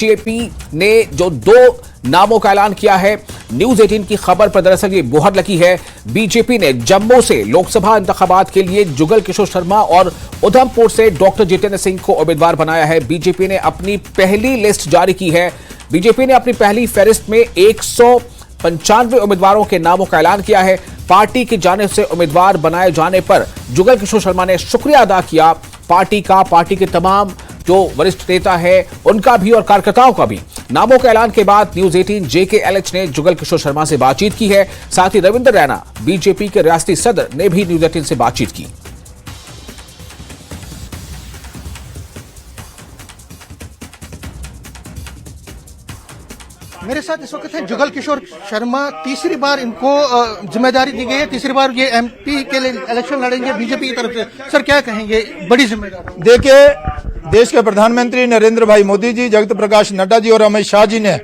BJP ने जो दो नामों का ऐलान किया है, न्यूज 18 की खबर पर दरअसल ये मुहर लगी है। बीजेपी ने जम्मू से लोकसभा इंतखाबात के लिए जुगल किशोर शर्मा और उधमपुर से डॉक्टर जितेंद्र सिंह को उम्मीदवार बनाया है। बीजेपी ने अपनी पहली लिस्ट जारी की है। बीजेपी ने अपनी पहली फहरिस्त में 195 उम्मीदवारों के नामों का ऐलान किया है। पार्टी की जानिब से उम्मीदवार बनाए जाने पर जुगल किशोर शर्मा ने शुक्रिया अदा किया पार्टी का, पार्टी के तमाम जो वरिष्ठ नेता है उनका भी और कार्यकर्ताओं का भी। नामों के ऐलान के बाद न्यूज 18 JKLH ने जुगल किशोर शर्मा से बातचीत की है। साथ ही रविंद्र रैना बीजेपी के रियासती सदर ने भी न्यूज 18 से बातचीत की। मेरे साथ इस वक्त है जुगल किशोर शर्मा। तीसरी बार इनको जिम्मेदारी दी गई है, तीसरी बार ये MP के लिए इलेक्शन लड़ेंगे बीजेपी की तरफ से। सर क्या कहेंगे, बड़ी जिम्मेदारी। देखिए, देश के प्रधानमंत्री नरेंद्र भाई मोदी जी, जगत प्रकाश नड्डा जी और अमित शाह जी ने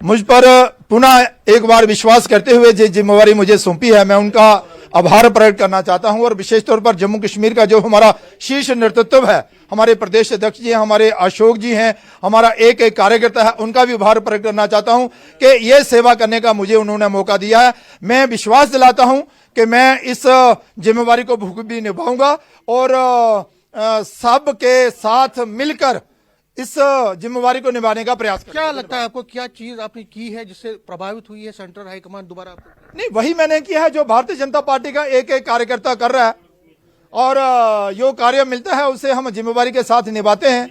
मुझ पर पुनः एक बार विश्वास करते हुए जो जिम्मेवारी मुझे सौंपी है, मैं उनका आभार प्रकट करना चाहता हूं। और विशेष तौर पर जम्मू कश्मीर का जो हमारा शीर्ष नेतृत्व है, हमारे प्रदेश अध्यक्ष जी हैं, हमारे अशोक जी हैं, हमारा एक एक कार्यकर्ता है, उनका भी आभार प्रकट करना चाहता हूं कि ये सेवा करने का मुझे उन्होंने मौका दिया है। मैं विश्वास दिलाता हूं कि मैं इस जिम्मेवारी को बखूबी निभाऊंगा और सबके साथ मिलकर इस जिम्मेवारी को निभाने का प्रयास करें। क्या लगता है आपको, क्या चीज आपने की है जिससे प्रभावित हुई है सेंट्रल हाईकमान दोबारा आपको? नहीं, वही मैंने किया है जो भारतीय जनता पार्टी का एक एक कार्यकर्ता कर रहा है, और जो कार्य मिलता है उसे हम जिम्मेवारी के साथ निभाते हैं।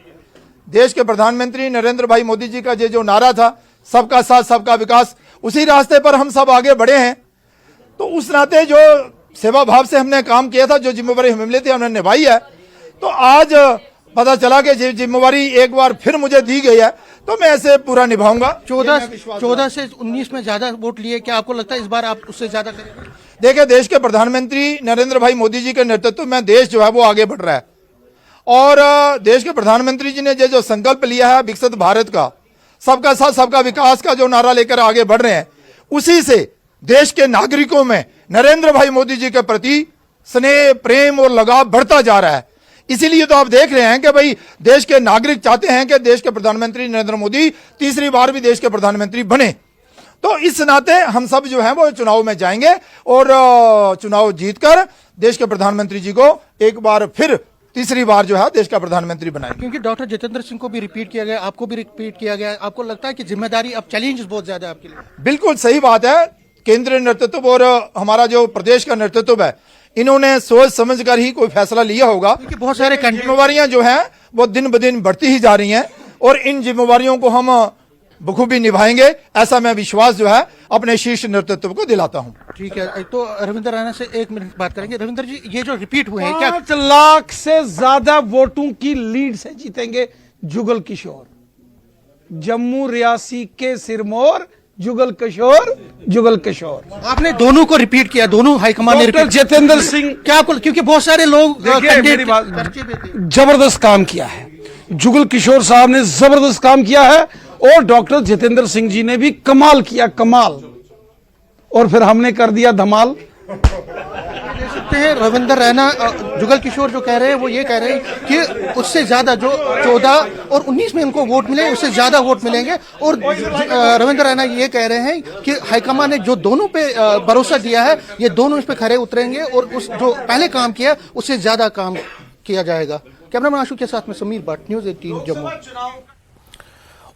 देश के प्रधानमंत्री नरेंद्र भाई मोदी जी का जो नारा था, सबका साथ सबका विकास, उसी रास्ते पर हम सब आगे बढ़े हैं। तो उस नाते जो सेवा भाव से हमने काम किया था, जो जिम्मेवारी हमें मिली थी, हमने निभाई है। तो आज पता चला कि जिम्मेवारी एक बार फिर मुझे दी गई है, तो मैं ऐसे पूरा निभाऊंगा। 14 से 19 में ज्यादा वोट लिए, क्या आपको लगता है इस बार आप उससे ज्यादा करेंगे? देखिए, देश के प्रधानमंत्री नरेंद्र भाई मोदी जी के नेतृत्व में देश जो है वो आगे बढ़ रहा है, और देश के प्रधानमंत्री जी ने जो संकल्प लिया है विकसित भारत का, सबका साथ सबका विकास का जो नारा लेकर आगे बढ़ रहे हैं, उसी से देश के नागरिकों में नरेंद्र भाई मोदी जी के प्रति स्नेह, प्रेम और लगाव बढ़ता जा रहा है। इसीलिए तो आप देख रहे हैं कि भाई देश के नागरिक चाहते हैं कि देश के प्रधानमंत्री नरेंद्र मोदी तीसरी बार भी देश के प्रधानमंत्री बने। तो इस नाते हम सब जो है वो चुनाव में जाएंगे और चुनाव जीतकर देश के प्रधानमंत्री जी को एक बार फिर तीसरी बार जो है देश का प्रधानमंत्री बनाएंगे। क्योंकि डॉक्टर जितेंद्र सिंह को भी रिपीट किया गया, आपको भी रिपीट किया गया, आपको लगता है कि जिम्मेदारी अब चैलेंज बहुत ज्यादा है आपके लिए? बिल्कुल सही बात है। केंद्रीय नेतृत्व और हमारा जो प्रदेश का नेतृत्व है, इन्होंने सोच समझ कर ही कोई फैसला लिया होगा। क्योंकि बहुत सारे जिम्मेवारियां जो हैं वो दिन ब दिन बढ़ती ही जा रही हैं, और इन जिम्मेवारियों को हम बखूबी निभाएंगे, ऐसा मैं विश्वास जो है अपने शीर्ष नेतृत्व को दिलाता हूं। ठीक है, तो रविंद्र रैना से 1 मिनट बात करेंगे। रविंद्र जी, ये जो रिपीट हुए हैं, क्या 5 लाख से ज्यादा वोटों की लीड से जीतेंगे जुगल किशोर? जम्मू रियासी के सिरमौर जुगल किशोर। आपने दोनों को रिपीट किया, दोनों हाईकमान ने डॉक्टर जितेंद्र सिंह, क्या आपको, क्योंकि बहुत सारे लोग मेरी बात, जबरदस्त काम किया है जुगल किशोर साहब ने, जबरदस्त काम किया है, और डॉक्टर जितेंद्र सिंह जी ने भी कमाल किया, कमाल, और फिर हमने कर दिया धमाल। सकते हैं रविंद्र रैना, जुगल किशोर जो कह रहे हैं वो ये कह रहे हैं कि उससे ज्यादा जो 14 और 19 में उनको वोट मिले, उससे ज्यादा वोट मिलेंगे। और रविंद्र रैना ये कह रहे हैं कि हाईकमान ने जो दोनों पे भरोसा दिया है, ये दोनों इस पे खरे उतरेंगे और उस जो पहले काम किया उससे ज्यादा काम किया जाएगा। कैमरामैन आशु के साथ में समीर भट्ट, न्यूज 18 जम्मू।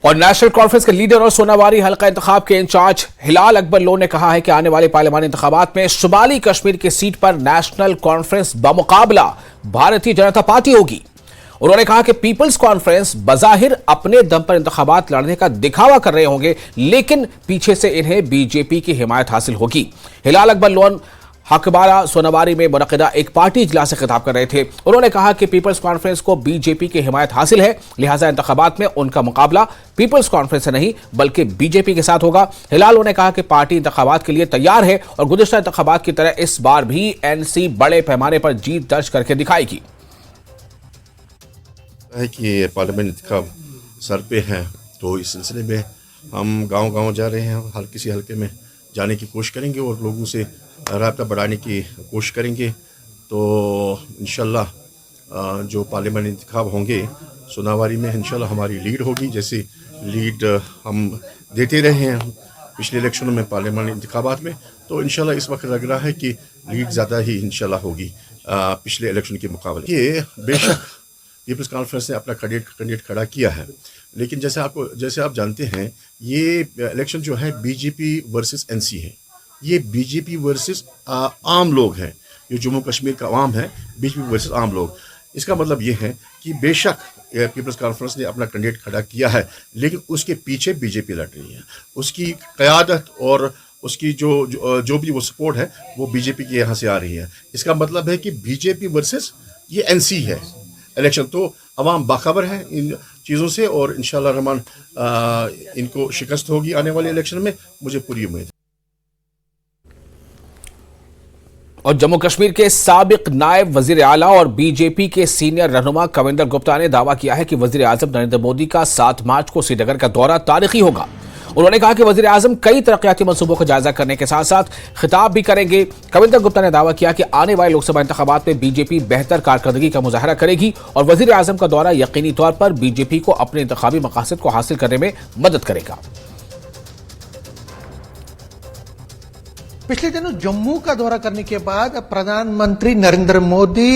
और नेशनल कॉन्फ्रेंस के लीडर और सोनावारी हल्का इंतखाब के इंचार्ज हिलाल अकबर लो ने कहा है कि आने वाले पार्लियामानी इंतखाबात में शुमाली कश्मीर की सीट पर national conference बमुकाबला Bharatiya Janata party होगी। उन्होंने कहा कि पीपल्स कॉन्फ्रेंस बजाहिर अपने दम पर इंतखाबात लड़ने का दिखावा कर रहे होंगे, लेकिन पीछे से इन्हें बीजेपी की हिमायत हासिल होगी। हिलाल अकबर लोन हकबारा सोनावारी में मुनक़िदा एक पार्टी इजलास से खिताब कर रहे थे। उन्होंने कहा कि पीपल्स कॉन्फ्रेंस को बीजेपी की हिमायत हासिल है, लिहाजा इंतखाबात में उनका मुकाबला पीपल्स कॉन्फ्रेंस से नहीं बल्कि बीजेपी के साथ होगा। हिलाल ने कहा कि पार्टी इंतखाबात के लिए तैयार है और गुज़िश्ता इंतखाबात की तरह इस बार भी NC बड़े पैमाने पर जीत दर्ज करके दिखाएगी। कि पार्लियामेंट इंतखाब सर पे है, तो इस सिलसिले में हम गांव-गांव जा रहे हैं, हर किसी हल्के में जाने की कोशिश करेंगे और लोगों से राब्ता बढ़ाने की कोशिश करेंगे। तो इंशाल्लाह जो पार्लियामेंट इंतखाब होंगे सोनावारी में इंशाल्लाह हमारी लीड होगी, जैसे लीड हम देते रहे हैं पिछले इलेक्शनों में, पार्लियामानी इंतखाबात में। तो इंशाल्लाह इस वक्त लग रहा है कि लीड ज़्यादा ही इंशाल्लाह होगी पिछले इलेक्शन के मुकाबले। ये बेशक पीपल्स कॉन्फ्रेंस ने अपना कैंडिडेट खड़ा किया है, लेकिन जैसे आप जानते हैं ये इलेक्शन जो है बीजेपी वर्सेस एनसी है। ये बीजेपी वर्सेस आम लोग हैं, ये जम्मू कश्मीर का आवाम है, बीजेपी वर्सेस आम लोग। इसका मतलब ये है कि बेशक पीपल्स कॉन्फ्रेंस ने अपना कैंडिडेट खड़ा किया है, लेकिन उसके पीछे बीजेपी लड़ रही है। उसकी क़यादत और उसकी जो भी वो सपोर्ट है वो बीजेपी के यहाँ से आ रही है। इसका मतलब है कि बीजेपी वर्सेस ये एनसी है इलेक्शन। तो अवाम बाखबर है इन चीज़ों से और इंशाल्लाह रहमान इनको शिकस्त होगी आने वाले इलेक्शन में, मुझे पूरी उम्मीद है। और जम्मू कश्मीर के साबिक नायब वजीर आला और बीजेपी के सीनियर रहनुमा कविंदर गुप्ता ने दावा किया है कि वजीर आजम नरेंद्र मोदी का 7 मार्च को श्रीनगर का दौरा तारीखी होगा। उन्होंने कहा कि वजीर आजम कई तरक्याती मंसूबों का जायजा करने के साथ साथ खिताब भी करेंगे। कविंदर गुप्ता ने दावा किया कि आने वाले लोकसभा इंतखाबात में बीजेपी बेहतर कारकर्दगी का मुजाहरा करेगी और वजीर आजम का दौरा यकीनी तौर पर बीजेपी को अपने इंतखाबी मकासद को हासिल करने में मदद करेगा। पिछले दिनों जम्मू का दौरा करने के बाद प्रधानमंत्री नरेंद्र मोदी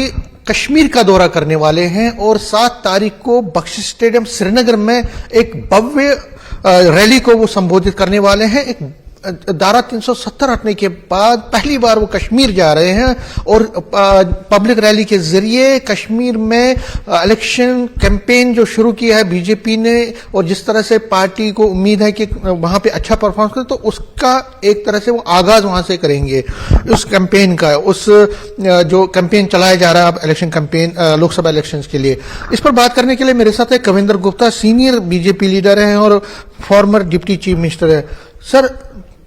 कश्मीर का दौरा करने वाले हैं और 7 तारीख को बख्शी स्टेडियम श्रीनगर में एक भव्य रैली को वो संबोधित करने वाले हैं। एक धारा 370 हटने के बाद पहली बार वो कश्मीर जा रहे हैं और पब्लिक रैली के जरिए कश्मीर में इलेक्शन कैंपेन जो शुरू किया है बीजेपी ने और जिस तरह से पार्टी को उम्मीद है कि वहां पे अच्छा परफॉर्मेंस करे, तो उसका एक तरह से वो आगाज वहां से करेंगे उस कैंपेन का, उस जो कैंपेन चलाया जा रहा है इलेक्शन कैंपेन लोकसभा इलेक्शंस के लिए। इस पर बात करने के लिए मेरे साथ है Kavinder Gupta, senior BJP leader हैं और फॉर्मर डिप्टी चीफ मिनिस्टर है। सर,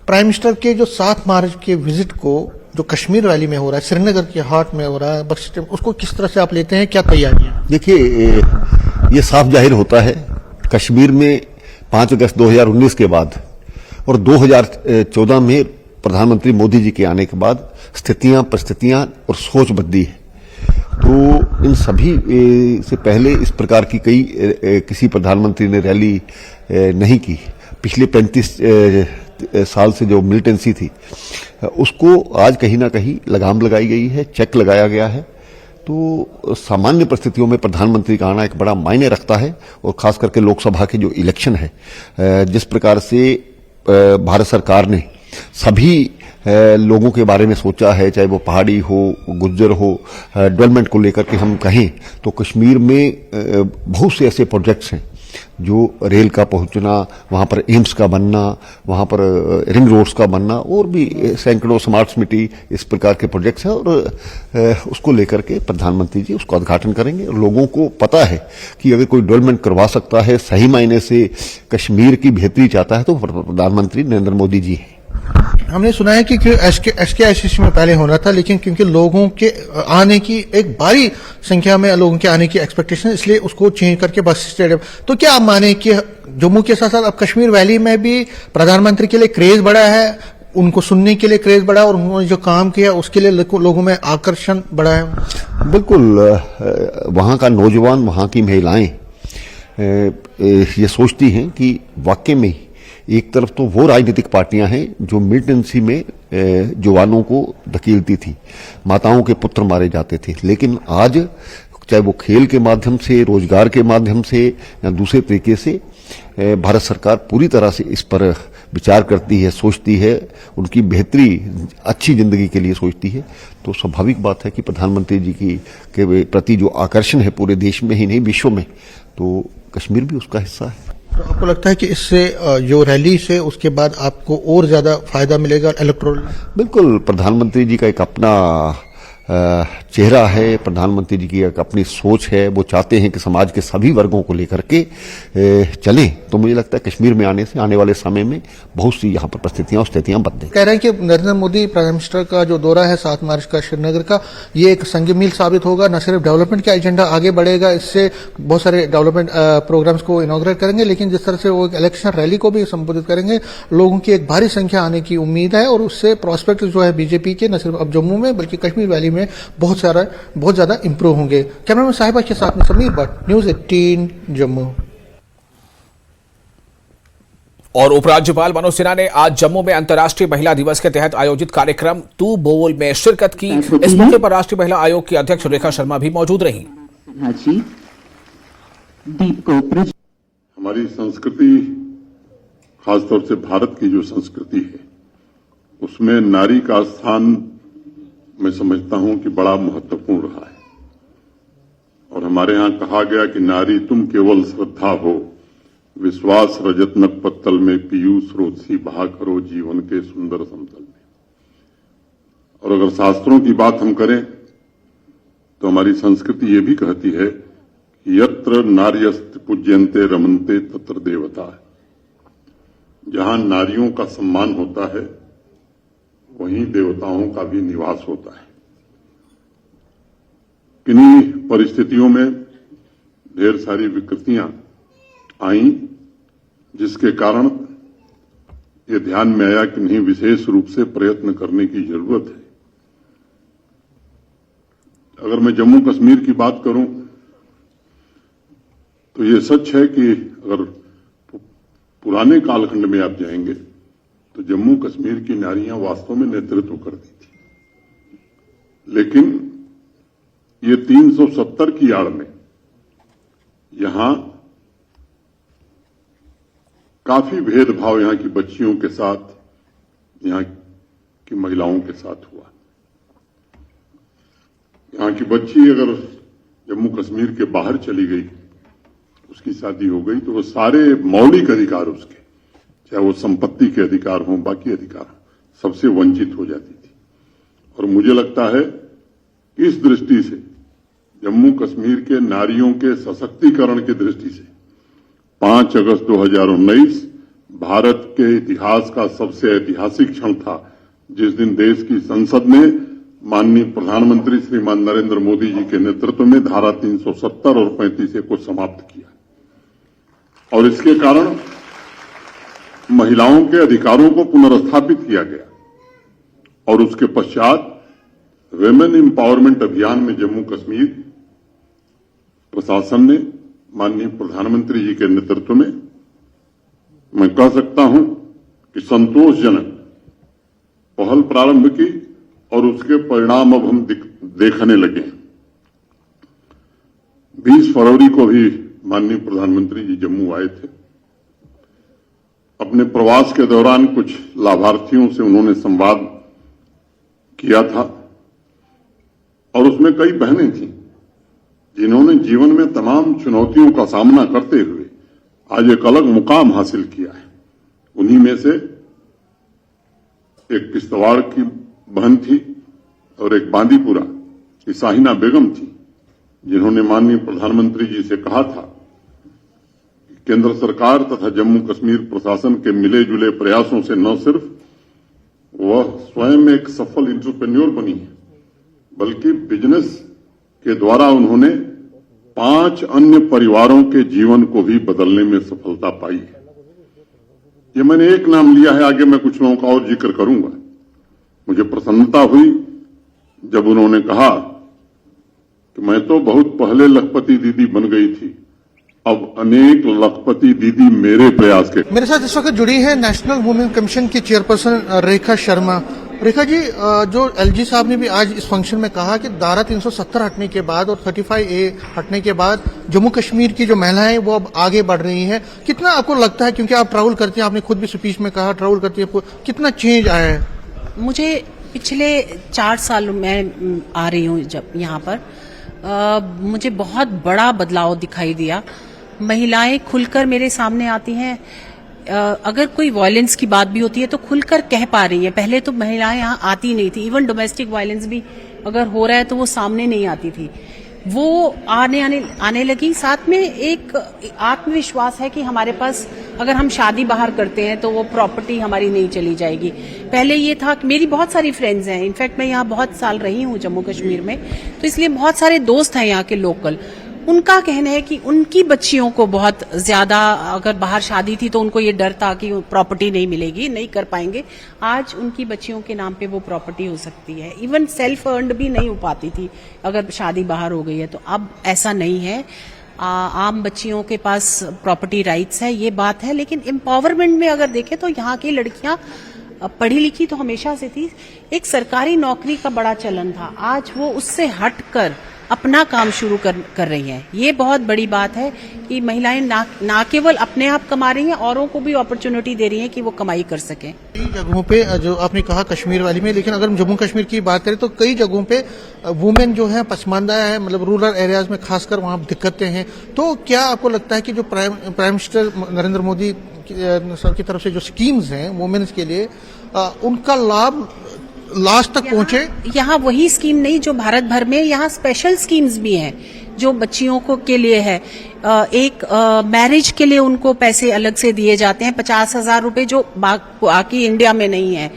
प्राइम मिनिस्टर के जो 7 मार्च के विजिट को जो कश्मीर वैली में हो रहा है, श्रीनगर के हार्ट में हो रहा है, बख्शी, उसको किस तरह से आप लेते हैं, क्या तैयारियां? देखिए, ये साफ जाहिर होता है कश्मीर में 5 अगस्त 2019 के बाद और 2014 में प्रधानमंत्री मोदी जी के आने के बाद स्थितियां, परिस्थितियां और सोच बदली है। तो इन सभी से पहले इस प्रकार की किसी प्रधानमंत्री ने रैली नहीं की। पिछले 35 साल से जो मिलिटेंसी थी उसको आज कहीं ना कहीं लगाम लगाई गई है, चेक लगाया गया है। तो सामान्य परिस्थितियों में प्रधानमंत्री का आना एक बड़ा मायने रखता है और खास करके लोकसभा के जो इलेक्शन है, जिस प्रकार से भारत सरकार ने सभी लोगों के बारे में सोचा है, चाहे वो पहाड़ी हो, गुज्जर हो, डेवलपमेंट को लेकर के हम कहें तो कश्मीर में बहुत से ऐसे प्रोजेक्ट्स हैं जो रेल का पहुंचना, वहां पर एम्स का बनना, वहां पर रिंग रोड्स का बनना और भी सैकड़ों स्मार्ट सिटी इस प्रकार के प्रोजेक्ट्स हैं और उसको लेकर के प्रधानमंत्री जी उसका उद्घाटन करेंगे। लोगों को पता है कि अगर कोई डेवलपमेंट करवा सकता है, सही मायने से कश्मीर की बेहतरी चाहता है तो प्रधानमंत्री नरेंद्र मोदी जी हैं। हमने सुना है कि एसकेआईसीसी में पहले होना था, लेकिन क्योंकि लोगों के आने की एक भारी संख्या में लोगों के आने की एक्सपेक्टेशन, इसलिए उसको चेंज करके बख्शी स्टेडियम। तो क्या आप माने कि जम्मू के साथ साथ अब कश्मीर वैली में भी प्रधानमंत्री के लिए क्रेज बढ़ा है, उनको सुनने के लिए क्रेज बढ़ा और उन्होंने जो काम किया उसके लिए लोगों में आकर्षण बढ़ा है? बिल्कुल, वहां का नौजवान, वहां की महिलाएं ये सोचती हैं कि वाकई में एक तरफ तो वो राजनीतिक पार्टियां हैं जो मिलिटेंसी में जवानों को धकेलती थी, माताओं के पुत्र मारे जाते थे, लेकिन आज चाहे वो खेल के माध्यम से, रोजगार के माध्यम से या दूसरे तरीके से भारत सरकार पूरी तरह से इस पर विचार करती है, सोचती है, उनकी बेहतरी, अच्छी जिंदगी के लिए सोचती है। तो स्वाभाविक बात है कि प्रधानमंत्री जी के प्रति जो आकर्षण है पूरे देश में ही नहीं विश्व में, तो कश्मीर भी उसका हिस्सा है। तो आपको लगता है कि इससे जो रैली से उसके बाद आपको और ज्यादा फायदा मिलेगा इलेक्टोरल? बिल्कुल, प्रधानमंत्री जी का एक अपना चेहरा है, प्रधानमंत्री जी की एक अपनी सोच है। वो चाहते हैं कि समाज के सभी वर्गों को लेकर के चलें। तो मुझे लगता है कश्मीर में आने से आने वाले समय में बहुत सी यहाँ पर परिस्थितियां और स्थितियां बदलें। कह रहे हैं कि नरेंद्र मोदी प्राइम मिनिस्टर का जो दौरा है 7 मार्च का श्रीनगर का, ये एक संग मील साबित होगा। न सिर्फ डेवलपमेंट का एजेंडा आगे बढ़ेगा, इससे बहुत सारे डेवलपमेंट प्रोग्राम्स को इनॉग्रेट करेंगे, लेकिन जिस तरह से वो इलेक्शन रैली को भी संबोधित करेंगे, लोगों की एक भारी संख्या आने की उम्मीद है और उससे प्रोस्पेक्ट जो है बीजेपी के न सिर्फ अब जम्मू में बल्कि कश्मीर वैली में बहुत ज़्यादा इंप्रूव होंगे। कैमरामैन साहिबा के साथ में समीर भट्ट, न्यूज़ 18 जम्मू। और उपराज्यपाल मनोज सिन्हा ने आज जम्मू में अंतर्राष्ट्रीय महिला दिवस के तहत आयोजित कार्यक्रम तू बोल में शिरकत की। इस मौके पर राष्ट्रीय महिला आयोग की अध्यक्ष रेखा शर्मा भी मौजूद रहीं। हमारी संस्कृति, खासतौर से भारत की जो संस्कृति है, उसमें नारी का स्थान मैं समझता हूं कि बड़ा महत्वपूर्ण रहा है। और हमारे यहां कहा गया कि नारी तुम केवल श्रद्धा हो, विश्वास रजत नक पत्तल में पीयूष रोसी बहा करो जीवन के सुंदर समतल में। और अगर शास्त्रों की बात हम करें तो हमारी संस्कृति ये भी कहती है कि यत्र नार्यस्त पूज्यन्ते रमन्ते तत्र देवता। जहां नारियों का सम्मान होता है वहीं देवताओं का भी निवास होता है। किन्हीं परिस्थितियों में ढेर सारी विकृतियां आई, जिसके कारण ये ध्यान में आया कि नहीं, विशेष रूप से प्रयत्न करने की जरूरत है। अगर मैं जम्मू कश्मीर की बात करूं तो ये सच है कि अगर पुराने कालखंड में आप जाएंगे तो जम्मू कश्मीर की नारियां वास्तव में नेतृत्व करती थी, लेकिन ये 370 की आड़ में यहां काफी भेदभाव यहां की बच्चियों के साथ, यहां की महिलाओं के साथ हुआ। यहां की बच्ची अगर जम्मू कश्मीर के बाहर चली गई, उसकी शादी हो गई, तो वो सारे मौलिक अधिकार उसके, चाहे वो संपत्ति के अधिकार हों, बाकी अधिकार हों, सबसे वंचित हो जाती थी। और मुझे लगता है इस दृष्टि से जम्मू कश्मीर के नारियों के सशक्तिकरण की दृष्टि से 5 अगस्त 2019 भारत के इतिहास का सबसे ऐतिहासिक क्षण था, जिस दिन देश की संसद ने माननीय प्रधानमंत्री श्रीमान नरेंद्र मोदी जी के नेतृत्व में धारा 370 और 35 को समाप्त किया। और इसके कारण महिलाओं के अधिकारों को पुनर्स्थापित किया गया। और उसके पश्चात विमेन एम्पावरमेंट अभियान में जम्मू कश्मीर प्रशासन ने माननीय प्रधानमंत्री जी के नेतृत्व में, मैं कह सकता हूं कि संतोषजनक पहल प्रारंभ की और उसके परिणाम अब हम देखने लगे। 20 फरवरी को भी माननीय प्रधानमंत्री जी जम्मू आए थे। अपने प्रवास के दौरान कुछ लाभार्थियों से उन्होंने संवाद किया था और उसमें कई बहनें थीं जिन्होंने जीवन में तमाम चुनौतियों का सामना करते हुए आज एक अलग मुकाम हासिल किया है। उन्हीं में से एक किश्तवाड़ की बहन थी और एक बांदीपुरा की साहिना बेगम थी, जिन्होंने माननीय प्रधानमंत्री जी से कहा था कि केंद्र सरकार तथा जम्मू कश्मीर प्रशासन के मिले जुले प्रयासों से न सिर्फ वह स्वयं एक सफल एंटरप्रेन्योर बनी है, बल्कि बिजनेस के द्वारा उन्होंने 5 अन्य परिवारों के जीवन को भी बदलने में सफलता पाई है। ये मैंने एक नाम लिया है, आगे मैं कुछ लोगों का और जिक्र करूंगा। मुझे प्रसन्नता हुई जब उन्होंने कहा कि मैं तो बहुत पहले लखपति दीदी बन गई थी, अब अनेक लखपति दीदी मेरे प्रयास के। मेरे साथ इस वक्त जुड़ी है नेशनल वुमेन कमीशन की चेयरपर्सन रेखा शर्मा। रेखा जी, जो एलजी साहब ने भी आज इस फंक्शन में कहा कि धारा 370 हटने के बाद और 35A हटने के बाद जम्मू कश्मीर की जो महिलाएं वो अब आगे बढ़ रही हैं, कितना आपको लगता है, क्योंकि आप ट्रैवल करती हैं, आपने खुद भी स्पीच में कहा ट्रैवल करती है, कितना चेंज आया है? मुझे पिछले 4 साल मैं आ रही हूँ जब यहाँ पर मुझे बहुत बड़ा बदलाव दिखाई दिया। महिलाएं खुलकर मेरे सामने आती हैं, अगर कोई वायलेंस की बात भी होती है तो खुलकर कह पा रही है। पहले तो महिलाएं यहाँ आती नहीं थी, इवन डोमेस्टिक वायलेंस भी अगर हो रहा है तो वो सामने नहीं आती थी, वो आने लगी। साथ में एक आत्मविश्वास है कि हमारे पास अगर हम शादी बाहर करते हैं तो वो प्रॉपर्टी हमारी नहीं चली जाएगी। पहले ये था कि मेरी बहुत सारी फ्रेंड्स हैं, इनफैक्ट मैं यहाँ बहुत साल रही हूँ जम्मू कश्मीर में, तो इसलिए बहुत सारे दोस्त हैं यहाँ के लोकल। उनका कहना है कि उनकी बच्चियों को बहुत ज्यादा, अगर बाहर शादी थी तो उनको ये डर था कि प्रॉपर्टी नहीं मिलेगी, नहीं कर पाएंगे। आज उनकी बच्चियों के नाम पे वो प्रॉपर्टी हो सकती है। इवन सेल्फ अर्न्ड भी नहीं हो पाती थी अगर शादी बाहर हो गई है, तो अब ऐसा नहीं है। आम बच्चियों के पास प्रॉपर्टी राइट्स है, ये बात है। लेकिन एम्पावरमेंट में अगर देखें तो यहाँ की लड़कियां पढ़ी लिखी तो हमेशा से थी, एक सरकारी नौकरी का बड़ा चलन था, आज वो उससे हटकर अपना काम शुरू कर रही हैं। ये बहुत बड़ी बात है कि महिलाएं ना केवल अपने आप कमा रही हैं, औरों को भी अपॉर्चुनिटी दे रही हैं कि वो कमाई कर सकें। कई जगहों पे जो आपने कहा कश्मीर वाली में, लेकिन अगर हम जम्मू कश्मीर की बात करें तो कई जगहों पे वुमेन जो है पसमानदा है, मतलब रूरल एरियाज में खासकर वहां दिक्कतें हैं। तो क्या आपको लगता है कि जो prime minister Narendra Modi sir की तरफ से जो स्कीम्स हैं वुमेन्स के लिए, उनका लाभ लास्ट तक पहुंचे? यहाँ वही स्कीम नहीं जो भारत भर में, यहाँ स्पेशल स्कीम्स भी हैं जो बच्चियों को के लिए है। एक मैरिज के लिए उनको पैसे अलग से दिए जाते हैं, 50,000 रुपए, जो बाकी इंडिया में नहीं है।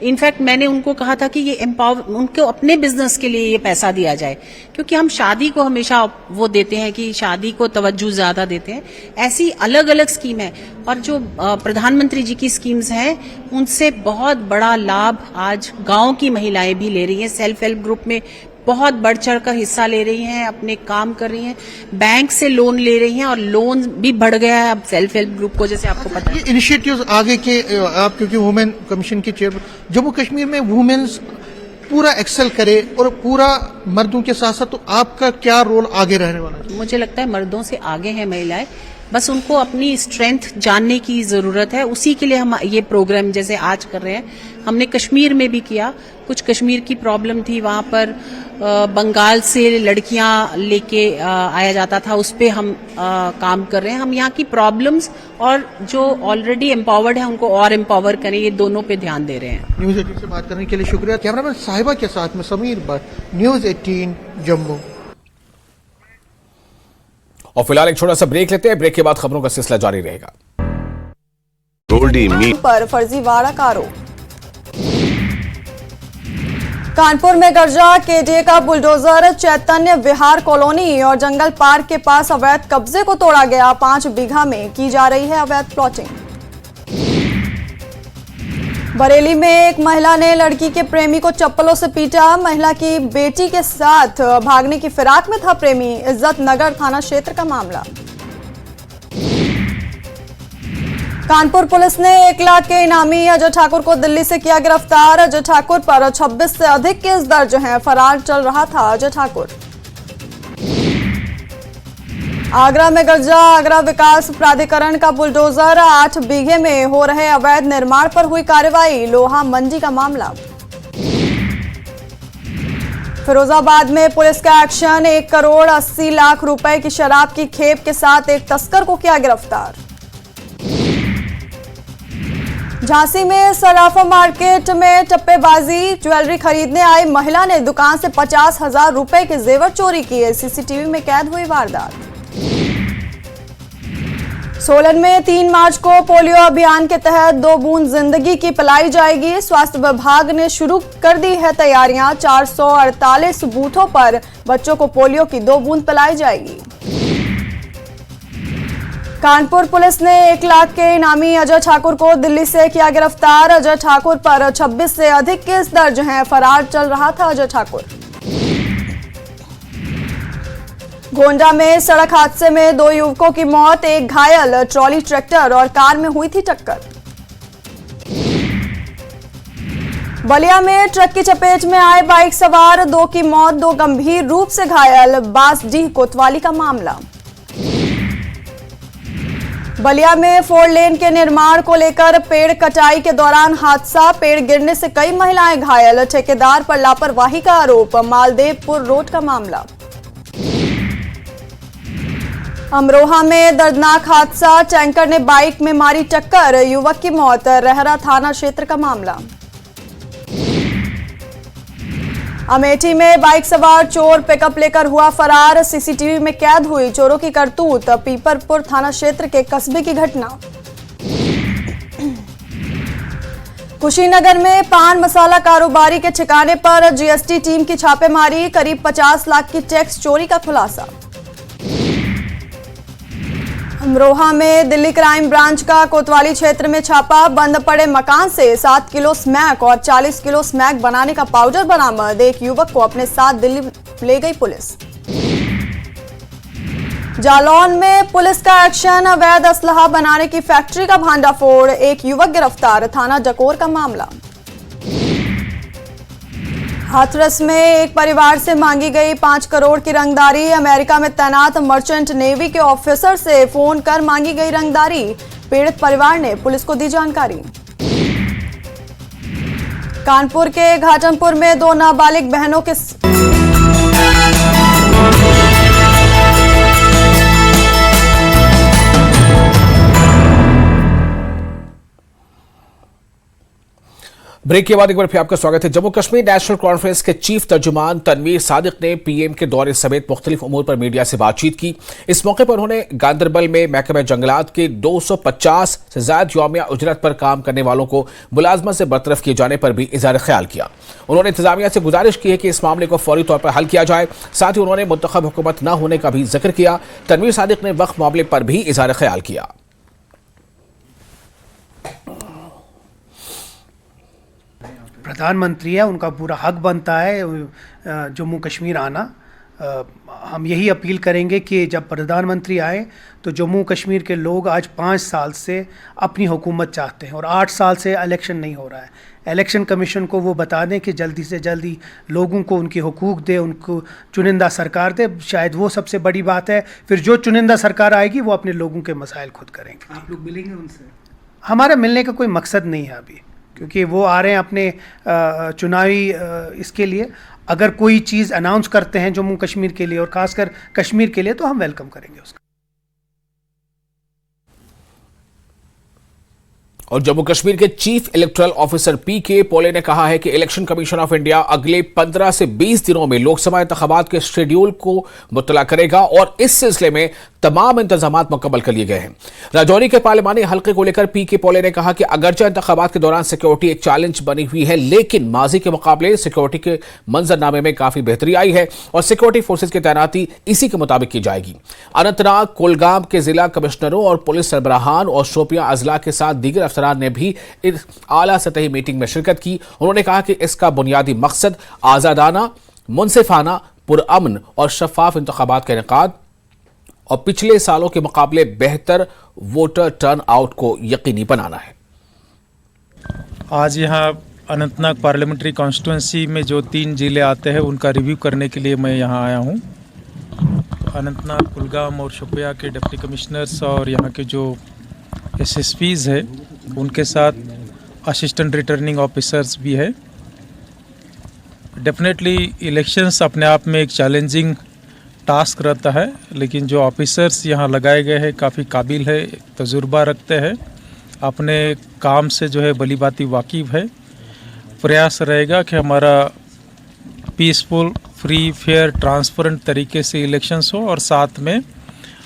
इनफैक्ट मैंने उनको कहा था कि ये उनको अपने बिजनेस के लिए ये पैसा दिया जाए, क्योंकि हम शादी को हमेशा वो देते हैं कि शादी को तवज्जो ज्यादा देते हैं। ऐसी अलग अलग स्कीम है, और जो प्रधानमंत्री जी की स्कीम्स हैं उनसे बहुत बड़ा लाभ आज गांव की महिलाएं भी ले रही हैं। सेल्फ हेल्प ग्रुप में बहुत बढ़ चढ़ कर हिस्सा ले रही हैं, अपने काम कर रही हैं, बैंक से लोन ले रही हैं, और लोन भी बढ़ गया है अब सेल्फ हेल्प ग्रुप को, जैसे आपको पता है। ये इनिशिएटिव्स आगे के आप, क्योंकि वुमेन कमीशन की चेयर, जम्मू कश्मीर में वुमेन्स पूरा एक्सेल करे और पूरा मर्दों के साथ साथ, तो आपका क्या रोल आगे रहने वाला है? मुझे लगता है मर्दों से आगे हैं महिलाएं, बस उनको अपनी स्ट्रेंथ जानने की जरूरत है। उसी के लिए हम ये प्रोग्राम जैसे आज कर रहे हैं, हमने कश्मीर में भी किया। कुछ कश्मीर की प्रॉब्लम थी, वहां पर बंगाल से लड़कियां लेके आया जाता था, उस पे हम काम कर रहे हैं। हम यहाँ की प्रॉब्लम्स और जो ऑलरेडी एम्पावर्ड है उनको और एम्पावर करें, ये दोनों पे ध्यान दे रहे हैं। न्यूज 18 से बात करने के लिए शुक्रिया। कैमरामैन साहिबा के साथ में समीर भट्ट, न्यूज 18 जम्मू। और फिलहाल एक छोटा सा ब्रेक लेते हैं, ब्रेक के बाद खबरों का सिलसिला जारी रहेगा। गोल्डी मीट पर फर्जीवाड़ा का आरोप। कानपुर में गरजा केडीए का बुलडोजर चैतन्य विहार कॉलोनी और जंगल पार्क के पास अवैध कब्जे को तोड़ा गया। 5 बीघा में की जा रही है अवैध प्लॉटिंग। बरेली में एक महिला ने लड़की के प्रेमी को चप्पलों से पीटा। महिला की बेटी के साथ भागने की फिराक में था प्रेमी। इज्जत नगर थाना क्षेत्र का मामला। कानपुर पुलिस ने 1 लाख के इनामी अजय ठाकुर को दिल्ली से किया गिरफ्तार। अजय ठाकुर पर 26 से अधिक केस दर्ज हैं। फरार चल रहा था अजय ठाकुर। आगरा में गरजा आगरा विकास प्राधिकरण का बुलडोजर। 8 बीघे में हो रहे अवैध निर्माण पर हुई कार्रवाई। लोहा मंडी का मामला। फिरोजाबाद में पुलिस का एक्शन। 1 करोड़ 80 लाख रुपए की शराब की खेप के साथ एक तस्कर को किया गिरफ्तार। झांसी में सराफा मार्केट में टप्पेबाजी। ज्वेलरी खरीदने आई महिला ने दुकान से 50,000 रुपए के जेवर चोरी किए। सीसीटीवी में कैद हुई वारदात। सोलन में 3 मार्च को पोलियो अभियान के तहत 2 बूंद जिंदगी की पिलाई जाएगी। स्वास्थ्य विभाग ने शुरू कर दी है तैयारियां। 448 बूथों पर बच्चों को पोलियो की 2 बूंद पिलाई जाएगी। कानपुर पुलिस ने 1 लाख के इनामी अजय ठाकुर को दिल्ली से किया गिरफ्तार। अजय ठाकुर पर 26 से अधिक केस दर्ज हैं। फरार चल रहा था अजय ठाकुर। गोंडा में सड़क हादसे में 2 युवकों की मौत, 1 घायल। ट्रॉली ट्रैक्टर और कार में हुई थी टक्कर। बलिया में ट्रक की चपेट में आए बाइक सवार, 2 की मौत, 2 गंभीर रूप से घायल। बांसडीह कोतवाली का मामला। बलिया में 4 लेन के निर्माण को लेकर पेड़ कटाई के दौरान हादसा। पेड़ गिरने से कई महिलाएं घायल। ठेकेदार पर लापरवाही का आरोप। मालदेवपुर रोड का मामला। अमरोहा में दर्दनाक हादसा। टैंकर ने बाइक में मारी टक्कर, युवक की मौत। रहरा थाना क्षेत्र का मामला। अमेठी में बाइक सवार चोर पिकअप लेकर हुआ फरार। सीसीटीवी में कैद हुई चोरों की करतूत। पीपरपुर थाना क्षेत्र के कस्बे की घटना। कुशीनगर में पान मसाला कारोबारी के ठिकाने पर जीएसटी टीम की छापेमारी। करीब 50 लाख की टैक्स चोरी का खुलासा। अमरोहा में दिल्ली क्राइम ब्रांच का कोतवाली क्षेत्र में छापा, बंद पड़े मकान से 7 किलो स्मैक और 40 किलो स्मैक बनाने का पाउडर बरामद। एक युवक को अपने साथ दिल्ली ले गई पुलिस। जालौन में पुलिस का एक्शन, अवैध असलहा बनाने की फैक्ट्री का भांडाफोड़, एक युवक गिरफ्तार, थाना जकोर का मामला। हाथरस में एक परिवार से मांगी गई 5 करोड़ की रंगदारी, अमेरिका में तैनात मर्चेंट नेवी के ऑफिसर से फोन कर मांगी गई रंगदारी, पीड़ित परिवार ने पुलिस को दी जानकारी। कानपुर के घाटमपुर में 2 नाबालिग बहनों के ब्रेक के बाद एक बार फिर आपका स्वागत है। जम्मू कश्मीर नेशनल कॉन्फ्रेंस के चीफ तर्जुमान तनवीर सादिक ने पीएम के दौरे समेत मुख्तलिफ उमूर पर मीडिया से बातचीत की। इस मौके पर उन्होंने गांदरबल में महकमा जंगलात के 250 से ज्यादा यौमिया उजरत पर काम करने वालों को मुलाजमत से बरतरफ किए जाने पर भी इज़हार ख्याल किया। उन्होंने इंतजामिया से गुजारिश की है कि इस मामले को फौरी तौर पर हल किया जाए। साथ ही उन्होंने मुंतखब हुकूमत न होने का भी जिक्र किया। तनवीर सादिक ने वक्फ मामले पर भी इज़हार ख्याल किया। प्रधानमंत्री है, उनका पूरा हक बनता है जम्मू कश्मीर आना। हम यही अपील करेंगे कि जब प्रधानमंत्री आए तो जम्मू कश्मीर के लोग आज 5 साल से अपनी हुकूमत चाहते हैं और 8 साल से इलेक्शन नहीं हो रहा है। इलेक्शन कमीशन को वो बता दें कि जल्दी से जल्दी लोगों को उनके हुकूक दे, उनको चुनिंदा सरकार दे। शायद वो सबसे बड़ी बात है। फिर जो चुनिंदा सरकार आएगी वो अपने लोगों के मसाइल खुद करेंगे। आप लोग मिलेंगे उनसे? हमारा मिलने का कोई मकसद नहीं है अभी, क्योंकि वो आ रहे हैं अपने चुनावी इसके लिए। अगर कोई चीज़ अनाउंस करते हैं जम्मू कश्मीर के लिए और खासकर कश्मीर के लिए तो हम वेलकम करेंगे उसका। और जम्मू कश्मीर के चीफ इलेक्टोरल ऑफिसर पीके पोले ने कहा है कि इलेक्शन कमीशन ऑफ इंडिया अगले 15 से 20 दिनों में लोकसभा इंतखाबात के शेड्यूल को मुत्तला करेगा और इस सिलसिले में तमाम इंतजाम मुकम्मल कर लिए गए हैं। राजौरी के पार्लिमानी हल्के को लेकर पीके पोले ने कहा कि अगरचे इंतखाबात के दौरान सिक्योरिटी एक चैलेंज बनी हुई है, लेकिन माजी के मुकाबले सिक्योरिटी के मंजरनामे में काफी बेहतरी आई है और सिक्योरिटी फोर्सेज की तैनाती इसी के मुताबिक की जाएगी। अनंतनाग, कुलगाम के जिला कमिश्नरों और पुलिस सरबराहान और शोपियां अजला के साथ दीगर अफसरान ने भी इस आला सतही मीटिंग में शिरकत की। उन्होंने कहा कि इसका बुनियादी मकसद आजादाना, मुनसिफाना, पुरअमन और शफाफ इंतखाबात का इनेकाद और पिछले सालों के मुकाबले बेहतर वोटर टर्न आउट को यकीनी बनाना है। आज यहाँ अनंतनाग पार्लियामेंट्री कॉन्स्टिट्यूंसी में जो 3 जिले आते हैं उनका रिव्यू करने के लिए मैं यहाँ आया हूँ। अनंतनाग, कुलगाम और शोपियां के डिप्टी कमिश्नर्स और यहाँ के जो SSPs है उनके साथ असिस्टेंट रिटर्निंग ऑफिसर्स भी है। डेफिनेटली इलेक्शंस अपने आप में एक चैलेंजिंग टास्क रहता है, लेकिन जो ऑफिसर्स यहाँ लगाए गए हैं काफ़ी काबिल है, तजुर्बा रखते हैं, अपने काम से जो है भली भांति वाकिफ़ है। प्रयास रहेगा कि हमारा पीसफुल, फ्री, फेयर, ट्रांसपेरेंट तरीके से इलेक्शंस हो और साथ में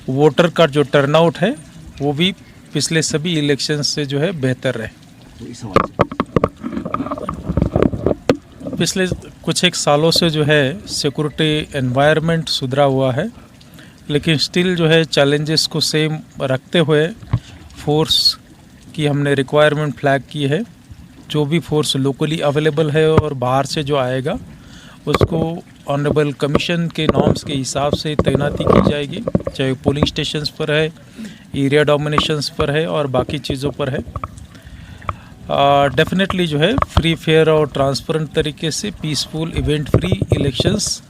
वोटर का जो टर्नआउट है वो भी पिछले सभी इलेक्शंस से जो है बेहतर रहे। पिछले कुछ एक सालों से जो है सिक्योरिटी एनवायरनमेंट सुधरा हुआ है, लेकिन स्टिल जो है चैलेंजेस को सेम रखते हुए फोर्स की हमने रिक्वायरमेंट फ्लैग की है। जो भी फोर्स लोकली अवेलेबल है और बाहर से जो आएगा उसको ऑनरेबल कमीशन के नॉर्म्स के हिसाब से तैनाती की जाएगी, चाहे पोलिंग स्टेशंस पर है, एरिया डोमिनेशंस पर है और बाकी चीज़ों पर है। डेफिनेटली जो है फ्री, फेयर और ट्रांसपेरेंट तरीके से पीसफुल, इवेंट फ्री इलेक्शंस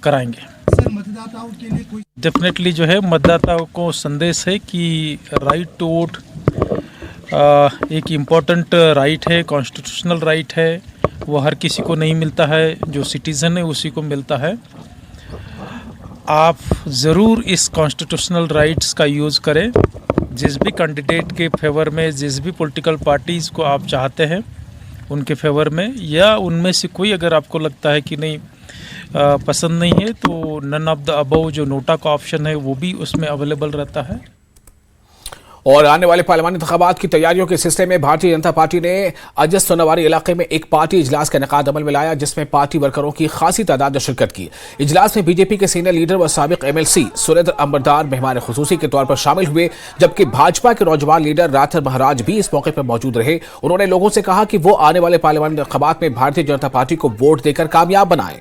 कराएंगे। सर, मतदाताओं के लिए कोई डेफिनेटली जो है मतदाताओं को संदेश है कि राइट टू वोट एक इम्पॉर्टेंट राइट है, कॉन्स्टिट्यूशनल राइट है, वो हर किसी को नहीं मिलता है, जो सिटीज़न है उसी को मिलता है। आप ज़रूर इस कॉन्स्टिट्यूशनल राइट्स का यूज़ करें। जिस भी कैंडिडेट के फेवर में, जिस भी पॉलिटिकल पार्टीज़ को आप चाहते हैं उनके फेवर में, या उनमें से कोई अगर आपको लगता है कि नहीं पसंद नहीं है, तो नन ऑफ द अबव जो नोटा का ऑप्शन है वो भी उसमें अवेलेबल रहता है। और आने वाले पार्लियामानी इंतखाबात की तैयारियों के सिलसिले में भारतीय जनता पार्टी ने अजस सोनावारी इलाके में एक पार्टी इजलास का इनेकाद अमल में लाया, जिसमें पार्टी वर्करों की खासी तादाद ने शिरकत की। इजलास में बीजेपी के सीनियर लीडर व साबिक MLC सुरेंद्र अंबरदार मेहमान खुसूसी के तौर पर शामिल हुए, जबकि भाजपा के नौजवान लीडर राथर महाराज भी इस मौके पर मौजूद रहे। उन्होंने लोगों से कहा कि वो आने वाले पार्लियामानी इंतखाबात में भारतीय जनता पार्टी को वोट देकर कामयाब बनाएं।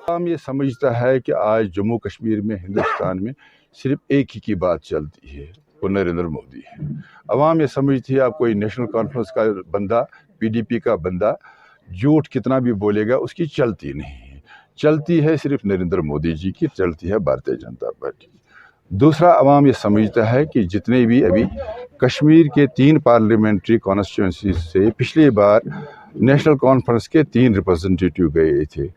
हम ये समझता है कि आज जम्मू कश्मीर में, हिंदुस्तान में सिर्फ एक ही की बात चलती है, वो नरेंद्र मोदी है। अवाम ये समझती है आप कोई नेशनल कॉन्फ्रेंस का बंदा, PDP का बंदा झूठ कितना भी बोलेगा उसकी चलती नहीं है, चलती है सिर्फ नरेंद्र मोदी जी की, चलती है भारतीय जनता पार्टी की। दूसरा, अवाम ये समझता है कि जितने भी अभी कश्मीर के 3 पार्लियामेंट्री कॉन्स्टिट्यूंसी से पिछली बार नेशनल कॉन्फ्रेंस के 3 रिप्रेजेंटेटिव गए थे।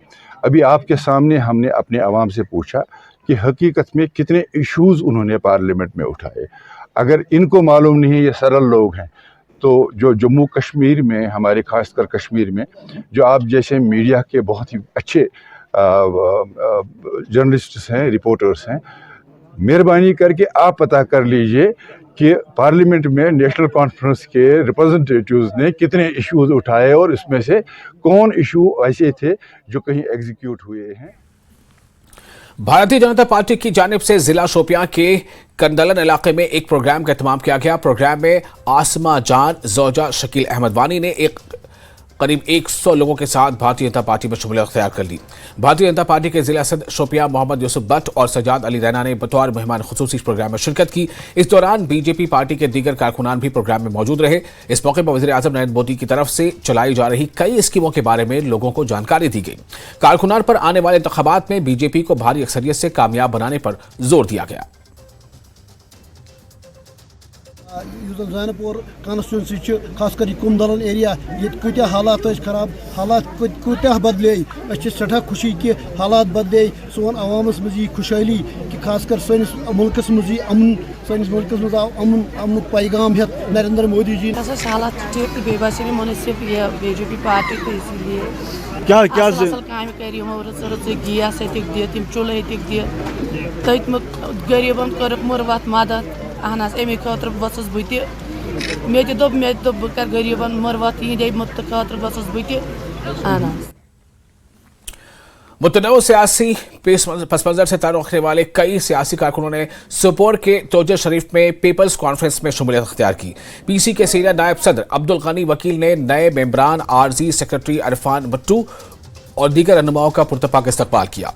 अभी आपके सामने हमने अपने अवाम से पूछा कि हकीकत में कितने इश्यूज़ उन्होंने पार्लियामेंट में उठाए। अगर इनको मालूम नहीं है, ये सरल लोग हैं, तो जो जम्मू कश्मीर में, हमारे खासकर कश्मीर में जो आप जैसे मीडिया के बहुत ही अच्छे जर्नलिस्ट्स हैं, रिपोर्टर्स हैं, मेहरबानी करके आप पता कर लीजिए कि पार्लियामेंट में नेशनल कॉन्फ्रेंस के रिप्रेजेंटेटिव्स ने कितने इश्यूज उठाए और इसमें से कौन इशू ऐसे थे जो कहीं एग्जीक्यूट हुए हैं। भारतीय जनता पार्टी की जानिब से जिला शोपियां के कंदलन इलाके में एक प्रोग्राम का एहतमाम किया गया। प्रोग्राम में आसमा जान जोजा शकील अहमद वानी ने करीब 100 लोगों के साथ भारतीय जनता पार्टी में शमूलियत अख्तियार कर ली। भारतीय जनता पार्टी के जिला सदर शोपियां मोहम्मद यूसुफ भट्ट और सजाद अली रैना ने बतौर मेहमान खुसूसी इस प्रोग्राम में शिरकत की। इस दौरान बीजेपी पार्टी के दीगर कारकुनान भी प्रोग्राम में मौजूद रहे। इस मौके पर वज़ीर आज़म नरेंद्र मोदी की तरफ से चलाई जा रही कई स्कीमों के बारे में लोगों को जानकारी दी गई। कारकुनान पर आने वाले इंतखाबात में बीजेपी को भारी अक्सरियत से कामयाब बनाने पर जोर दिया गया। जानपुर कॉन्स्टिट्यूंसी खासकर कुमदलन एरिया ये कूत्या हालात खराब, हालात कूत्या बदले, सठा खुशी कि हालात बदले, सोन अवामस मज यी खुशहाली कि खासकर सैनिस मुल्कस मज यी अमन, सैनिस मुल्कस मज अमन पैगाम हेत नरेंद्र मोदी जी। हालात ठीक बे बसे मुनसिफ ये बीजेपी पार्टी तो इसलिए क्या काम कर गैस दित तम चूल्ह दित तथ गरीबन कर मुर्वत मदद अहन अमे खतर बसस बह मे दोप बह कर गरीबन मुर्वत यह खतर बसस बह मुतनव्वि सियासी पस मंजर से ताल्लुक़ रखने वाले कई सियासी कारकुनों ने सोपोर के तोजर शरीफ में पीपल्स कॉन्फ्रेंस में शमूलियत अख्तियार की। PC के सीनियर नायब सदर अब्दुल गनी वकील ने नए मेंबरान आरजी सेक्रेटरी अरफान भट्टू और दीगर रहनुमाओं का पुरतपाक इस्तकबाल किया।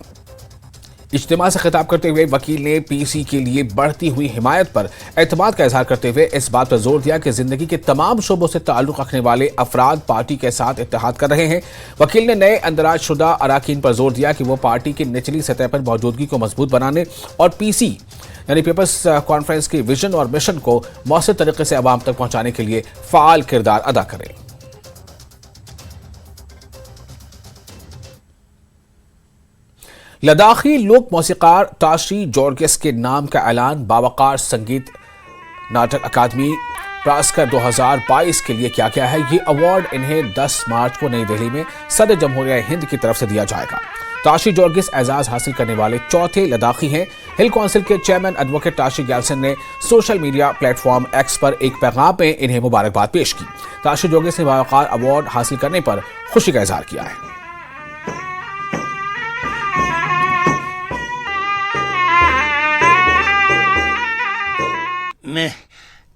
इज्तिमा से खिताब करते हुए वकील ने PC के लिए बढ़ती हुई हिमायत पर एतमाद का इजहार करते हुए इस बात पर जोर दिया कि जिंदगी के तमाम शोबों से ताल्लुक़ रखने वाले अफराद पार्टी के साथ इत्तेहाद कर रहे हैं। वकील ने नए अंदराज शुदा अराकीन पर जोर दिया कि वो पार्टी की निचली सतह पर मौजूदगी को मजबूत बनाने और PC यानी पीपल्स कॉन्फ्रेंस की विजन और मिशन को मौसर तरीके से अवाम तक पहुंचाने के लिए फाल किरदार अदा करें। लद्दाखी लोक मौसीकार ताशी जॉर्गेस के नाम का ऐलान बावकार संगीत नाटक अकादमी प्रास्कर 2022 के लिए किया गया है। ये अवार्ड इन्हें 10 मार्च को नई दिल्ली में सदर जमहूरिया हिंद की तरफ से दिया जाएगा। ताशी जॉर्गेस एजाज हासिल करने वाले चौथे लद्दाखी हैं। हिल काउंसिल के चेयरमैन एडवोकेट ताशी गैल्सन ने सोशल मीडिया प्लेटफॉर्म एक्स पर एक पैगाम में इन्हें मुबारकबाद पेश की। ताशी जॉर्गेस ने बावकार अवार्ड हासिल करने पर खुशी का इजहार किया है। मैं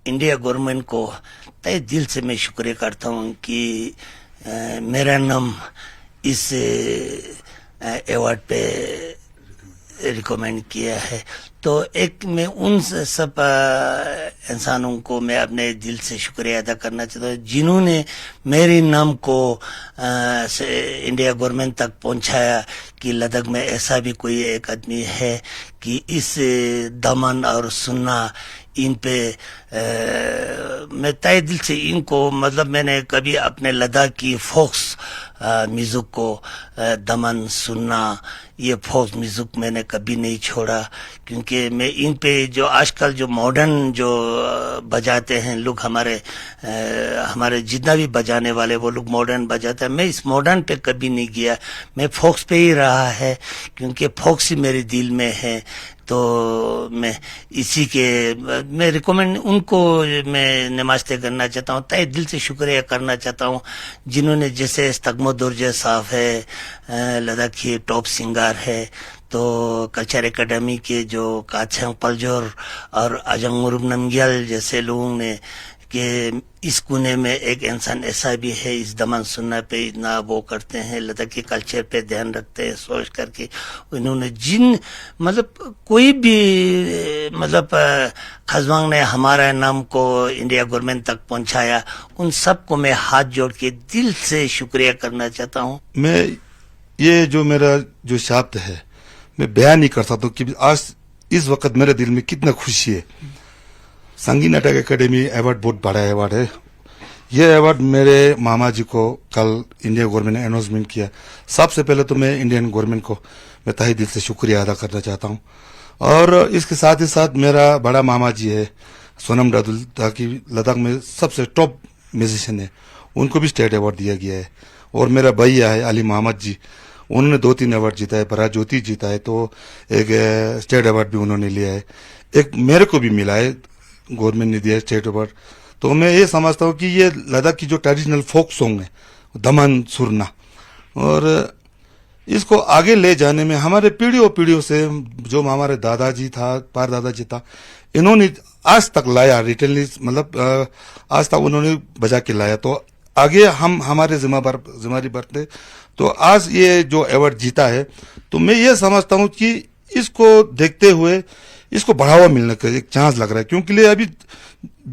इंडिया गवर्नमेंट को तहे दिल से मैं शुक्रिया करता हूँ कि मेरा नाम इस अवार्ड पे रिकमेंड किया है। तो एक मैं उन सब इंसानों को मैं अपने दिल से शुक्रिया अदा करना चाहता हूँ जिन्होंने मेरे नाम को इंडिया गवर्नमेंट तक पहुंचाया कि लद्दाख में ऐसा भी कोई एक आदमी है कि इस दमन और सुनना इन पे मैं तहे दिल से इनको मतलब मैंने कभी अपने लद्दाख की फोक्स म्यूजिक को दमन सुनना ये फोक म्यूजिक मैंने कभी नहीं छोड़ा क्योंकि मैं इन पे जो आजकल जो मॉडर्न जो बजाते हैं लोग हमारे जितना भी बजाने वाले वो लोग मॉडर्न बजाते हैं। मैं इस मॉडर्न पे कभी नहीं गया, मैं फोक्स पे ही रहा है क्योंकि फोक्स ही मेरे दिल में है। तो मैं इसी के मैं रिकमेंड उनको मैं नमस्ते करना चाहता हूँ, तहे दिल से शुक्रिया करना चाहता हूँ जिन्होंने, जैसे तगमोदुर्जे साहब है, लद्दाखी टॉप सिंगर है, तो कल्चर एकेडमी के जो काछंग पलजोर और अजंगुरुब नमग्याल जैसे लोगों ने कि इस कोने में एक इंसान ऐसा भी है, इस दमन सुनना पे इतना वो करते हैं, लद्दाखी कल्चर पे ध्यान रखते हैं, सोच करके उन्होंने जिन मतलब कोई भी मतलब खजवांग ने हमारा नाम को इंडिया गवर्नमेंट तक पहुंचाया, उन सबको मैं हाथ जोड़ के दिल से शुक्रिया करना चाहता हूँ। मैं ये जो मेरा जो शब्द है मैं बयान नहीं कर सकता कि आज इस वक्त मेरे दिल में कितना खुशी है। संगीत नाटक एकेडमी अवार्ड बहुत बड़ा अवार्ड है। ये अवार्ड मेरे मामा जी को कल इंडिया गवर्नमेंट ने अनाउंसमेंट किया। सबसे पहले तो मैं इंडियन गवर्नमेंट को मैं तहे दिल से शुक्रिया अदा करना चाहता हूँ। और इसके साथ ही साथ मेरा बड़ा मामा जी है सोनम डादुल, ताकि लद्दाख में सबसे टॉप म्यूजिशियन है, उनको भी स्टेट अवार्ड दिया गया है। और मेरा भैया है अली मोहम्मद जी, उन्होंने 2-3 अवार्ड जीता है, परा ज्योति जीता है, तो एक स्टेट अवार्ड भी उन्होंने लिया है। एक मेरे को भी मिला है, गवर्नमेंट ने दिया है स्टेट अवार्ड। तो मैं ये समझता हूँ कि ये लद्दाख की जो ट्रेडिशनल फोक सॉन्ग है दमन सुरना, और इसको आगे ले जाने में हमारे पीढ़ियों से जो हमारे दादाजी था, पर दादाजी था, इन्होंने आज तक लाया रिटेनली, मतलब आज तक उन्होंने बजा के लाया। तो आगे हम हमारे जिम्मेदारी बरते, तो आज ये जो अवार्ड जीता है, तो मैं ये समझता हूँ कि इसको देखते हुए इसको बढ़ावा मिलने का एक चांस लग रहा है। क्योंकि अभी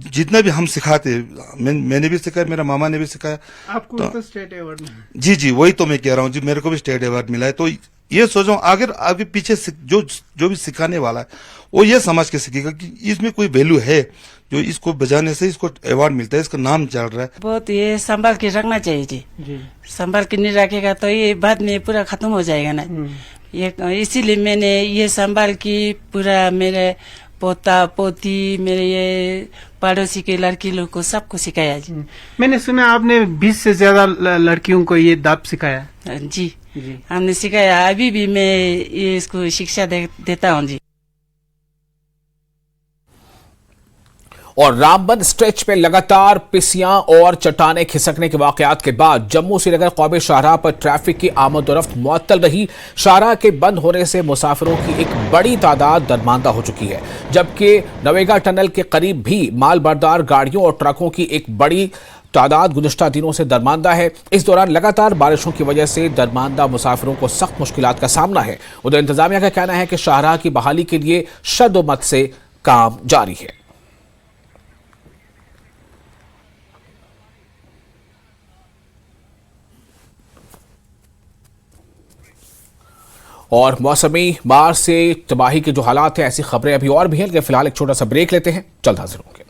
जितना भी हम सिखाते, मैंने भी सिखाया, मेरा मामा ने भी सिखाया। आपको तो स्टेट अवार्ड मिला? जी वही तो मैं कह रहा हूँ जी, मेरे को भी स्टेट अवार्ड मिला है। तो ये सोचो अगर आगे पीछे जो भी सिखाने वाला है वो ये समझ के सीखेगा कि इसमें कोई वैल्यू है, जो इसको बजाने से इसको अवार्ड मिलता है, इसका नाम चल रहा है। बहुत ये संभाल के रखना चाहिए जी, संभाल के नहीं रखेगा तो ये बाद में पूरा खत्म हो जाएगा ना। ये इसीलिए मैंने ये संभाल की पूरा मेरे पोता पोती, मेरे ये पड़ोसी के लड़की लोग को सबको सिखाया जी। मैंने सुना आपने 20 से ज्यादा लड़कियों को ये दाप सिखाया? जी हमने सिखाया, अभी भी मैं ये इसको शिक्षा देता हूँ जी। और रामबन स्ट्रेच पे लगातार पिसियां और चट्टाने खिसकने के वाकयात के बाद जम्मू श्रीनगर कौमी शाहराह पर ट्रैफिक की आमदोरफ्त मुअत्तल रही। शाहराह के बंद होने से मुसाफिरों की एक बड़ी तादाद दरमांदा हो चुकी है, जबकि नवेगा टनल के करीब भी माल बरदार गाड़ियों और ट्रकों की एक बड़ी तादाद गुज़िश्ता दिनों से दरमांदा है। इस दौरान लगातार बारिशों की वजह से दरमांदा मुसाफिरों को सख्त मुश्किलात का सामना है। उधर इंतजामिया का कहना है कि शाहराह की बहाली के लिए शद्दोमत से काम जारी है। और मौसमी बाढ़ से तबाही के जो हालात हैं, ऐसी खबरें अभी और भी हैं, लेकिन फिलहाल एक छोटा सा ब्रेक लेते हैं, जल्द हाजिर होंगे।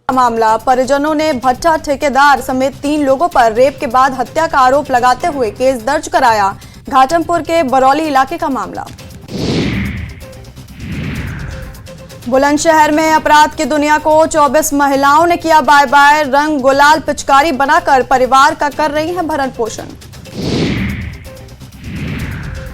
मामला, परिजनों ने भट्टा ठेकेदार समेत 3 लोगों पर रेप के बाद हत्या का आरोप लगाते हुए केस दर्ज कराया। घाटमपुर के बरौली इलाके का मामला। बुलंदशहर में अपराध की दुनिया को 24 महिलाओं ने किया बाय बाय। रंग गुलाल पिचकारी बनाकर परिवार का कर रही हैं भरण पोषण।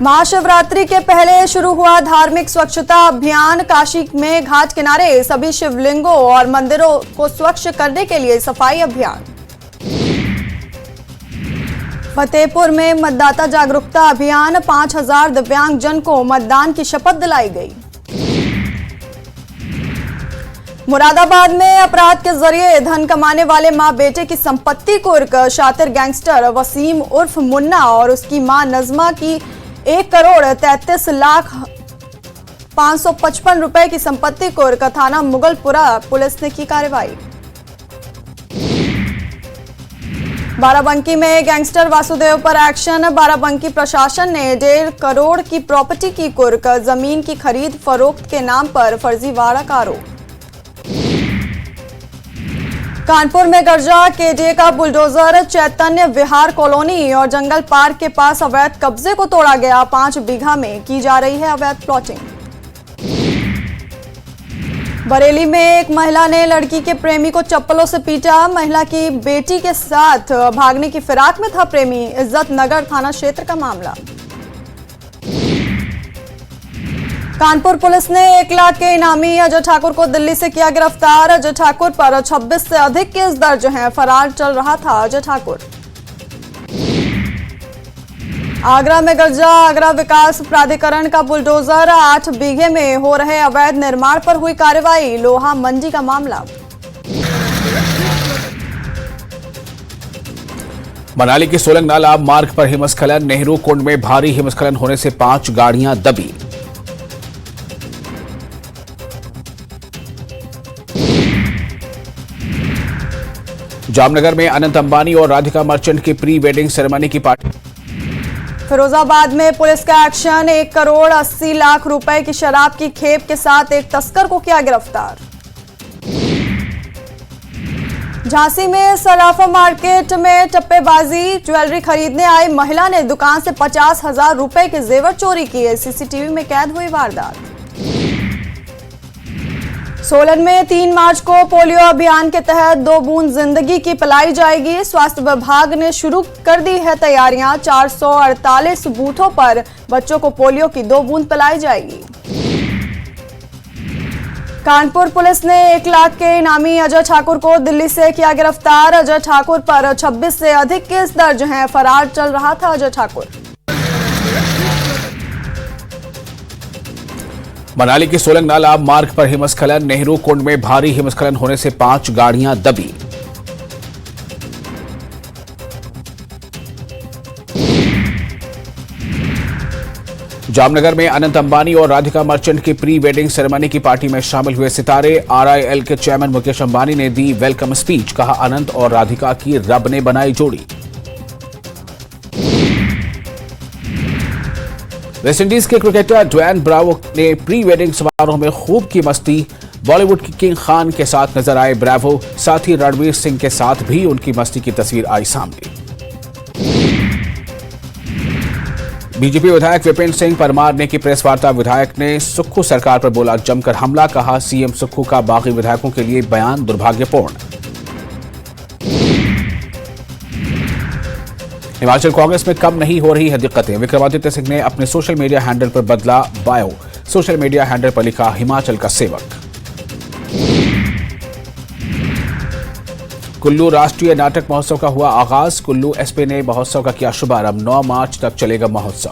महाशिवरात्रि के पहले शुरू हुआ धार्मिक स्वच्छता अभियान। काशी में घाट किनारे सभी शिवलिंगों और मंदिरों को स्वच्छ करने के लिए सफाई अभियान। फतेहपुर में मतदाता जागरूकता अभियान। 5000 दिव्यांगजन को मतदान की शपथ दिलाई गई। मुरादाबाद में अपराध के जरिए धन कमाने वाले मां बेटे की संपत्ति कुर्क। शातिर गैंगस्टर वसीम उर्फ मुन्ना और उसकी मां नजमा की 1,33,555 रुपए की संपत्ति कुर्क। थाना मुगलपुरा पुलिस ने की कार्रवाई। बाराबंकी में गैंगस्टर वासुदेव पर एक्शन। बाराबंकी प्रशासन ने 1.5 करोड़ की प्रॉपर्टी की कुर्क। जमीन की खरीद फरोख्त के नाम पर फर्जीवाड़ा का आरोप। कानपुर में गरजा केडीए का बुलडोजर। चैतन्य विहार कॉलोनी और जंगल पार्क के पास अवैध कब्जे को तोड़ा गया। 5 बीघा में की जा रही है अवैध प्लॉटिंग। बरेली में एक महिला ने लड़की के प्रेमी को चप्पलों से पीटा। महिला की बेटी के साथ भागने की फिराक में था प्रेमी। इज्जत नगर थाना क्षेत्र का मामला। कानपुर पुलिस ने 1 लाख के इनामी अजय ठाकुर को दिल्ली से किया गिरफ्तार। अजय ठाकुर पर 26 से अधिक केस दर्ज हैं। फरार चल रहा था अजय ठाकुर। आगरा में गरजा आगरा विकास प्राधिकरण का बुलडोजर। 8 बीघे में हो रहे अवैध निर्माण पर हुई कार्रवाई। लोहा मंडी का मामला। मनाली के सोलंग नाला मार्ग पर हिमस्खलन। नेहरू कुंड में भारी हिमस्खलन होने से 5 गाड़ियां दबी। जामनगर में अनंत अंबानी और राधिका मर्चेंट की प्री वेडिंग सेरेमनी की पार्टी। फिरोजाबाद में पुलिस का एक्शन। 1 करोड़ 80 लाख रुपए की शराब की खेप के साथ एक तस्कर को किया गिरफ्तार। झांसी में सराफा मार्केट में टप्पेबाजी। ज्वेलरी खरीदने आई महिला ने दुकान से 50,000 रुपए के जेवर चोरी किए। सीसीटीवी में कैद हुई वारदात। सोलन में 3 मार्च को पोलियो अभियान के तहत 2 बूंद जिंदगी की पिलाई जाएगी। स्वास्थ्य विभाग ने शुरू कर दी है तैयारियां। 448 बूथों पर बच्चों को पोलियो की 2 बूंद पिलाई जाएगी। कानपुर पुलिस ने 1 लाख के इनामी अजय ठाकुर को दिल्ली से किया गिरफ्तार। अजय ठाकुर पर 26 से अधिक केस दर्ज हैं। फरार चल रहा था अजय ठाकुर। मनाली के सोलंग नाला मार्ग पर हिमस्खलन। नेहरू कुंड में भारी हिमस्खलन होने से 5 गाड़ियां दबी। जामनगर में अनंत अंबानी और राधिका मर्चेंट की प्री वेडिंग सेरेमनी की पार्टी में शामिल हुए सितारे। RIL के चेयरमैन मुकेश अंबानी ने दी वेलकम स्पीच। कहा, अनंत और राधिका की रब ने बनाई जोड़ी। वेस्टइंडीज के क्रिकेटर ड्वेन ब्रावो ने प्री वेडिंग समारोह में खूब की मस्ती। बॉलीवुड की किंग खान के साथ नजर आए ब्रावो। साथ ही रणवीर सिंह के साथ भी उनकी मस्ती की तस्वीर आई सामने। बीजेपी विधायक विपिन सिंह परमार ने की प्रेस वार्ता। विधायक ने सुक्खू सरकार पर बोला जमकर हमला। कहा, सीएम सुक्खू का बागी विधायकों के लिए बयान दुर्भाग्यपूर्ण। हिमाचल कांग्रेस में कम नहीं हो रही है दिक्कतें। विक्रमादित्य सिंह ने अपने सोशल मीडिया हैंडल पर बदला बायो। सोशल मीडिया हैंडल पर लिखा, हिमाचल का सेवक। कुल्लू राष्ट्रीय नाटक महोत्सव का हुआ आगाज। कुल्लू एसपी ने महोत्सव का किया शुभारंभ। 9 मार्च तक चलेगा महोत्सव।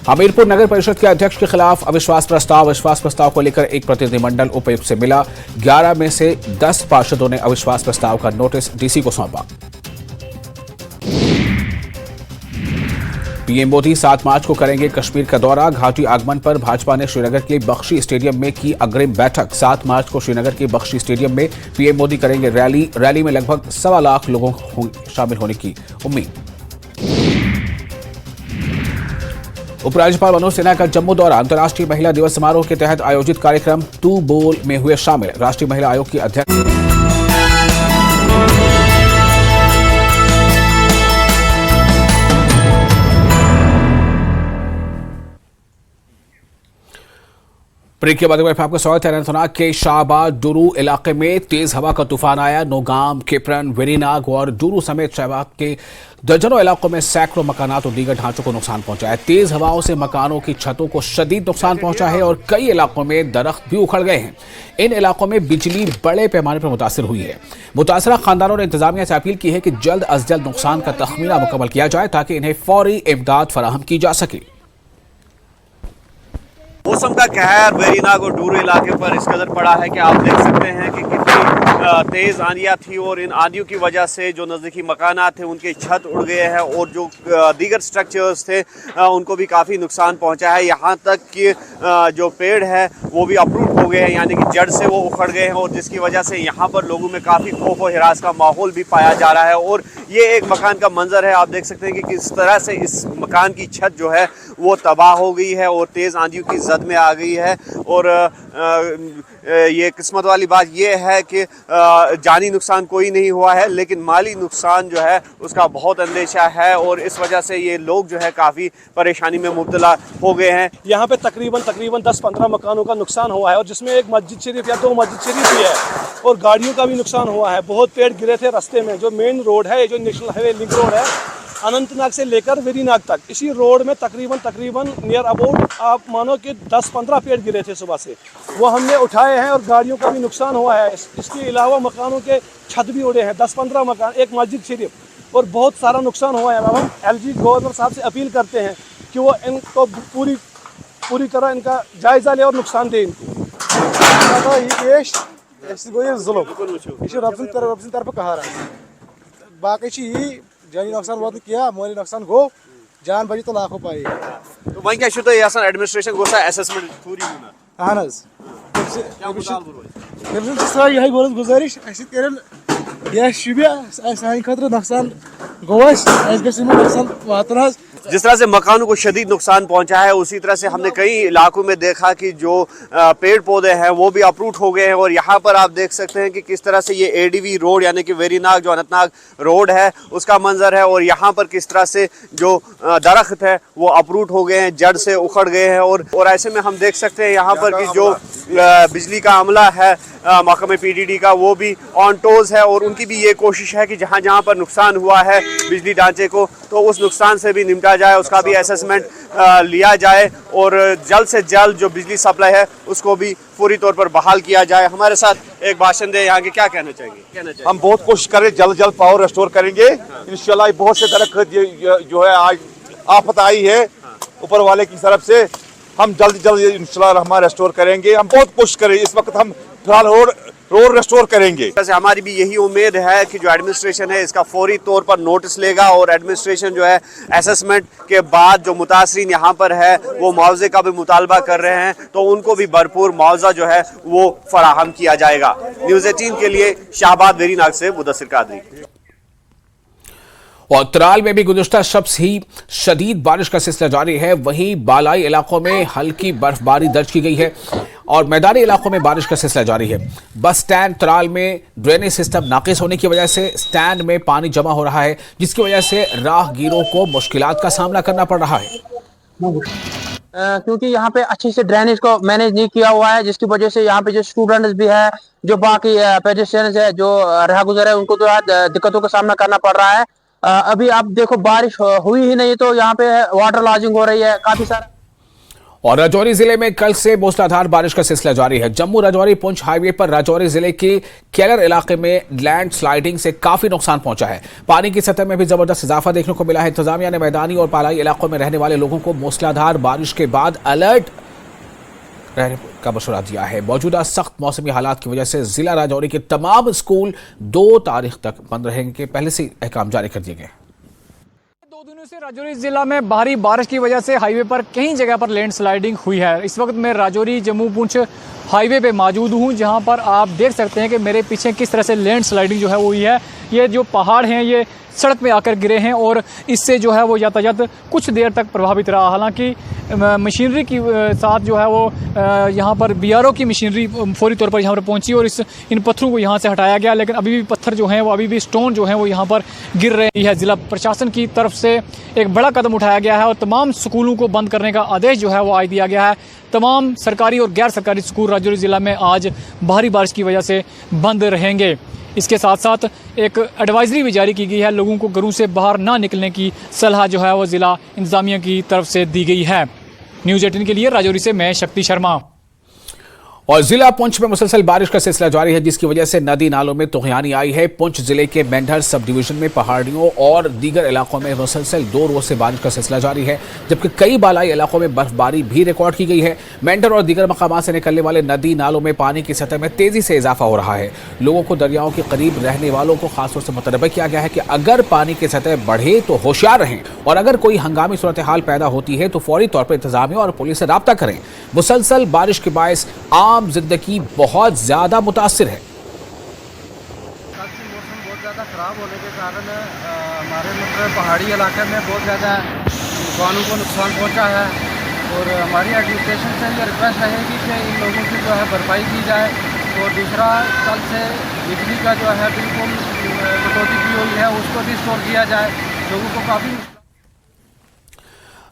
हमीरपुर नगर परिषद के अध्यक्ष के खिलाफ अविश्वास प्रस्ताव। अविश्वास प्रस्ताव को लेकर एक प्रतिनिधिमंडल उपायुक्त से मिला। 11 में से 10 पार्षदों ने अविश्वास प्रस्ताव का नोटिस डीसी को सौंपा। पीएम मोदी 7 मार्च को करेंगे कश्मीर का दौरा। घाटी आगमन पर भाजपा ने श्रीनगर के बख्शी स्टेडियम में की अग्रिम बैठक। 7 मार्च को श्रीनगर के बख्शी स्टेडियम में पीएम मोदी करेंगे रैली में लगभग 1.25 लाख लोगों शामिल होने की उम्मीद। उपराज्यपाल मनोज सिन्हा का जम्मू दौरा। अंतर्राष्ट्रीय महिला दिवस समारोह के तहत आयोजित कार्यक्रम तू बोल में हुए शामिल। राष्ट्रीय महिला आयोग की अध्यक्ष ब्रेक के बाद आपका स्वागत है। अनंतनाग के शाहबाद डूरू इलाके में तेज हवा का तूफान आया। नौगाम, केपरन, वेरीनाग और डूरू समेत शाहबाद के दर्जनों इलाकों में सैकड़ों मकानात और दीगर ढांचों को नुकसान पहुंचा है। तेज हवाओं से मकानों की छतों को शदीद नुकसान पहुंचा है और कई इलाकों में दरख्त भी उखड़ गए हैं। इन इलाकों में बिजली बड़े पैमाने पर मुतासिर हुई है। मुतासरा खानदानों ने इंतजामिया से अपील की है कि जल्द अज जल्द नुकसान का तखमीना मुकम्मल किया जाए ताकि इन्हें फौरी इमदाद फराहम की जा सके। मौसम का कहर वेरीनाग और डूरू इलाके पर इस कदर पड़ा है कि आप देख सकते हैं कि कितनी तेज़ आंधियाँ थी और इन आंधियों की वजह से जो नज़दीकी मकानात थे उनके छत उड़ गए हैं और जो दीगर स्ट्रक्चर्स थे उनको भी काफ़ी नुकसान पहुंचा है। यहाँ तक कि जो पेड़ है वो भी अपरूट हो गए हैं, यानी कि जड़ से वो उखड़ गए हैं और जिसकी वजह से यहाँ पर लोगों में काफ़ी खौफ और हिरास का माहौल भी पाया जा रहा है। और ये एक मकान का मंजर है, आप देख सकते हैं कि किस तरह से इस मकान की छत जो है वो तबाह हो गई है और तेज़ आंधियों की जद में आ गई है। और ये किस्मत वाली बात ये है कि जानी नुकसान कोई नहीं हुआ है, लेकिन माली नुकसान जो है उसका बहुत अंदेशा है और इस वजह से ये लोग जो है काफ़ी परेशानी में मुब्तला हो गए हैं। यहाँ पे तकरीबन 10-15 मकानों का नुकसान हुआ है और जिसमें एक मस्जिद शरीफ या 2 मस्जिद शरीफ भी है और गाड़ियों का भी नुकसान हुआ है। बहुत पेड़ गिरे थे रास्ते में। जो मेन रोड है, जो नेशनल हाईवे लिंक रोड है, अनंतनाग से लेकर वेरीनाग तक इसी रोड में तकरीबन नियर अबाउट आप मानो कि 10-15 पेड़ गिरे थे सुबह से, वो हमने उठाए हैं और गाड़ियों का भी नुकसान हुआ है। इसके अलावा मकानों के छत भी उड़े हैं, 10-15 मकान, एक मस्जिद शरीफ, और बहुत सारा नुकसान हुआ है। अब हम एलजी गवर्नर साहब से अपील करते हैं कि वो इनको पूरी तरह इनका जायजा ले और नुकसान दे इनको। रब तरफ कहा बाकी जानी नुकसान बहुत किया, मोली नुकसान गो, जान बची तो लाखों पाई। तो वहीं क्या शुद्ध यासन एडमिनिस्ट्रेशन गोसा असेसमेंट पूरी होना। हाँ नज यही बोल गुजारिश यह शुभ सान खतर नुकसान गोस नुकसान वातन। जिस तरह से मकानों को शदीद नुकसान पहुंचा है, उसी तरह से हमने कई इलाकों में देखा कि जो पेड़ पौधे हैं वो भी अपरूट हो गए हैं। और यहाँ पर आप देख सकते हैं कि किस तरह से ये एडीवी रोड यानी कि वेरीनाग जो अनंतनाग रोड है उसका मंजर है, और यहाँ पर किस तरह से जो दरख्त है वो अपरूट हो गए हैं, जड़ से उखड़ गए हैं। और ऐसे में हम देख सकते हैं यहाँ पर कि जो बिजली का अमला है महकमे पीडीडी का, वो भी ऑन टोज है, और उनकी भी ये कोशिश है कि जहाँ जहाँ पर नुकसान हुआ है बिजली ढांचे को, तो उस नुकसान से भी निपटा जाए, उसका भी असेसमेंट लिया जाए, और जल्द से जल्द जो बिजली सप्लाई है उसको भी पूरी तौर पर बहाल किया जाए। हमारे साथ एक भाषण दे, यहाँ के क्या कहना चाहिए? हम बहुत कोशिश करें, जल्द पावर रेस्टोर करेंगे इंशाल्लाह। बहुत से दरख्त जो है आज आफत आई है ऊपर वाले की तरफ से, हम जल्द इंशाल्लाह रहमान रेस्टोर करेंगे। हम बहुत कोशिश करें, इस वक्त हम फिलहाल रोड रेस्टोर करेंगे। वैसे हमारी भी यही उम्मीद है कि जो एडमिनिस्ट्रेशन है इसका फौरी तौर पर नोटिस लेगा, और एडमिनिस्ट्रेशन जो है असेसमेंट के बाद जो मुतासरीन यहाँ पर है वो मुआवजे का भी मुतालबा कर रहे हैं, तो उनको भी भरपूर मुआवजा जो है वो फराहम किया जाएगा। न्यूज़ 18 के लिए शाहबाद वेरीनाग से मुदस्सिर कादरी। और त्राल में भी गुज़िश्ता शब ही शदीद बारिश का सिलसिला जारी है। वहीं बालाई इलाकों में हल्की बर्फबारी दर्ज की गई है और मैदानी इलाकों में बारिश का सिलसिला जारी है। बस स्टैंड त्राल में ड्रेनेज सिस्टम नाकिस होने की वजह से स्टैंड में पानी जमा हो रहा है, जिसकी वजह से राहगीरों को मुश्किलात का सामना करना पड़ रहा है, क्योंकि यहाँ पे अच्छे से ड्रेनेज को मैनेज नहीं किया हुआ है, जिसकी वजह से यहाँ पे जो स्टूडेंट्स भी है, जो बाकी पेडेस्ट्रियंस है, जो राह गुजर है, उनको तो दिक्कतों का सामना करना पड़ रहा है। अभी आप देखो बारिश हुई ही नहीं तो यहाँ पे वाटर लॉजिंग हो रही है काफी सारा। और राजौरी जिले में कल से मूसलाधार बारिश का सिलसिला जारी है। जम्मू राजौरी पुंछ हाईवे पर राजौरी जिले के केलर इलाके में लैंड स्लाइडिंग से काफी नुकसान पहुंचा है। पानी की सतह में भी जबरदस्त इजाफा देखने को मिला है। इंतजामिया ने मैदानी और पालाई इलाकों में रहने वाले लोगों को मूसलाधार बारिश के बाद अलर्ट रहने का मशवरा दिया है। मौजूदा सख्त मौसमी हालात की वजह से जिला राजौरी के तमाम स्कूल 2 तारीख तक बंद रहेंगे। पहले से अहकाम जारी कर दिए गए। 2 दिनों से राजौरी जिला में भारी बारिश की वजह से हाईवे पर कई जगह पर लैंड स्लाइडिंग हुई है। इस वक्त मैं राजौरी जम्मू पुंछ हाईवे पे मौजूद हूँ, जहाँ पर आप देख सकते हैं कि मेरे पीछे किस तरह से लैंड स्लाइडिंग जो है वो हुई है। ये जो पहाड़ हैं ये सड़क पे आकर गिरे हैं और इससे जो है वो यातायात कुछ देर तक प्रभावित रहा। हालांकि मशीनरी की साथ जो है वो यहाँ पर बीआरओ की मशीनरी फौरी तौर पर यहाँ पर पहुँची और इन पत्थरों को यहाँ से हटाया गया, लेकिन अभी भी पत्थर जो हैं वो अभी भी स्टोन जो हैं वो यहाँ पर गिर रही है। ज़िला प्रशासन की तरफ से एक बड़ा कदम उठाया गया है और तमाम स्कूलों को बंद करने का आदेश जो है वो आज दिया गया है। तमाम सरकारी और गैर सरकारी स्कूल राजौरी ज़िला में आज भारी बारिश की वजह से बंद रहेंगे। इसके साथ साथ एक एडवाइजरी भी जारी की गई है, लोगों को घरों से बाहर ना निकलने की सलाह जो है वो ज़िला इंतजामिया की तरफ से दी गई है। न्यूज़ 18 के लिए राजौरी से मैं शक्ति शर्मा। और जिला पुंछ में मुसलसल बारिश का सिलसिला जारी है, जिसकी वजह से नदी नालों में तुगयानी आई है। पुंछ जिले के मेंढर सब डिवीजन में पहाड़ियों और दीगर इलाकों में मुसलसल 2 रोज से बारिश का सिलसिला जारी है, जबकि कई बालाई इलाकों में बर्फबारी भी रिकॉर्ड की गई है। मेंढर और दीगर मकामात से निकलने वाले नदी नालों में पानी की सतह में तेजी से इजाफा हो रहा है। लोगों को दरियाओं के करीब रहने वालों को खासतौर से मुतनबह किया गया है कि अगर पानी की सतह बढ़े तो होशियार रहें और अगर कोई हंगामी सूरत हाल पैदा होती है तो फौरी तौर पर इंतजामिया और पुलिस से राब्ता करें। मुसलसल बारिश के बायस आम जिंदगी बहुत ज्यादा मुतासिर है। मौसम बहुत ज़्यादा ख़राब होने के कारण हमारे मतलब पहाड़ी इलाके में बहुत ज़्यादा दुकानों को नुकसान पहुंचा है और हमारी एडमिनिस्ट्रेशन से ये रिक्वेस्ट रहेगी कि इन लोगों की जो है भरपाई की जाए। और दूसरा, कल से बिजली का जो है बिल्कुल कटौती की हुई है उसको रिस्टोर किया जाए। लोगों को काफ़ी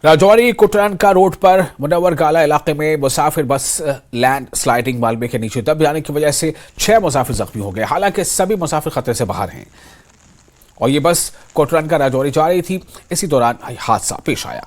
राजौरी कुटरनका रोड पर मुनव्वर गाला इलाके में मुसाफिर बस लैंड स्लाइडिंग मालबे के नीचे दब जाने की वजह से 6 मुसाफिर जख्मी हो गए। हालांकि सभी मुसाफिर खतरे से बाहर हैं। और ये बस कोटरंगा राजौरी जा रही थी। इसी दौरान हादसा पेश आया।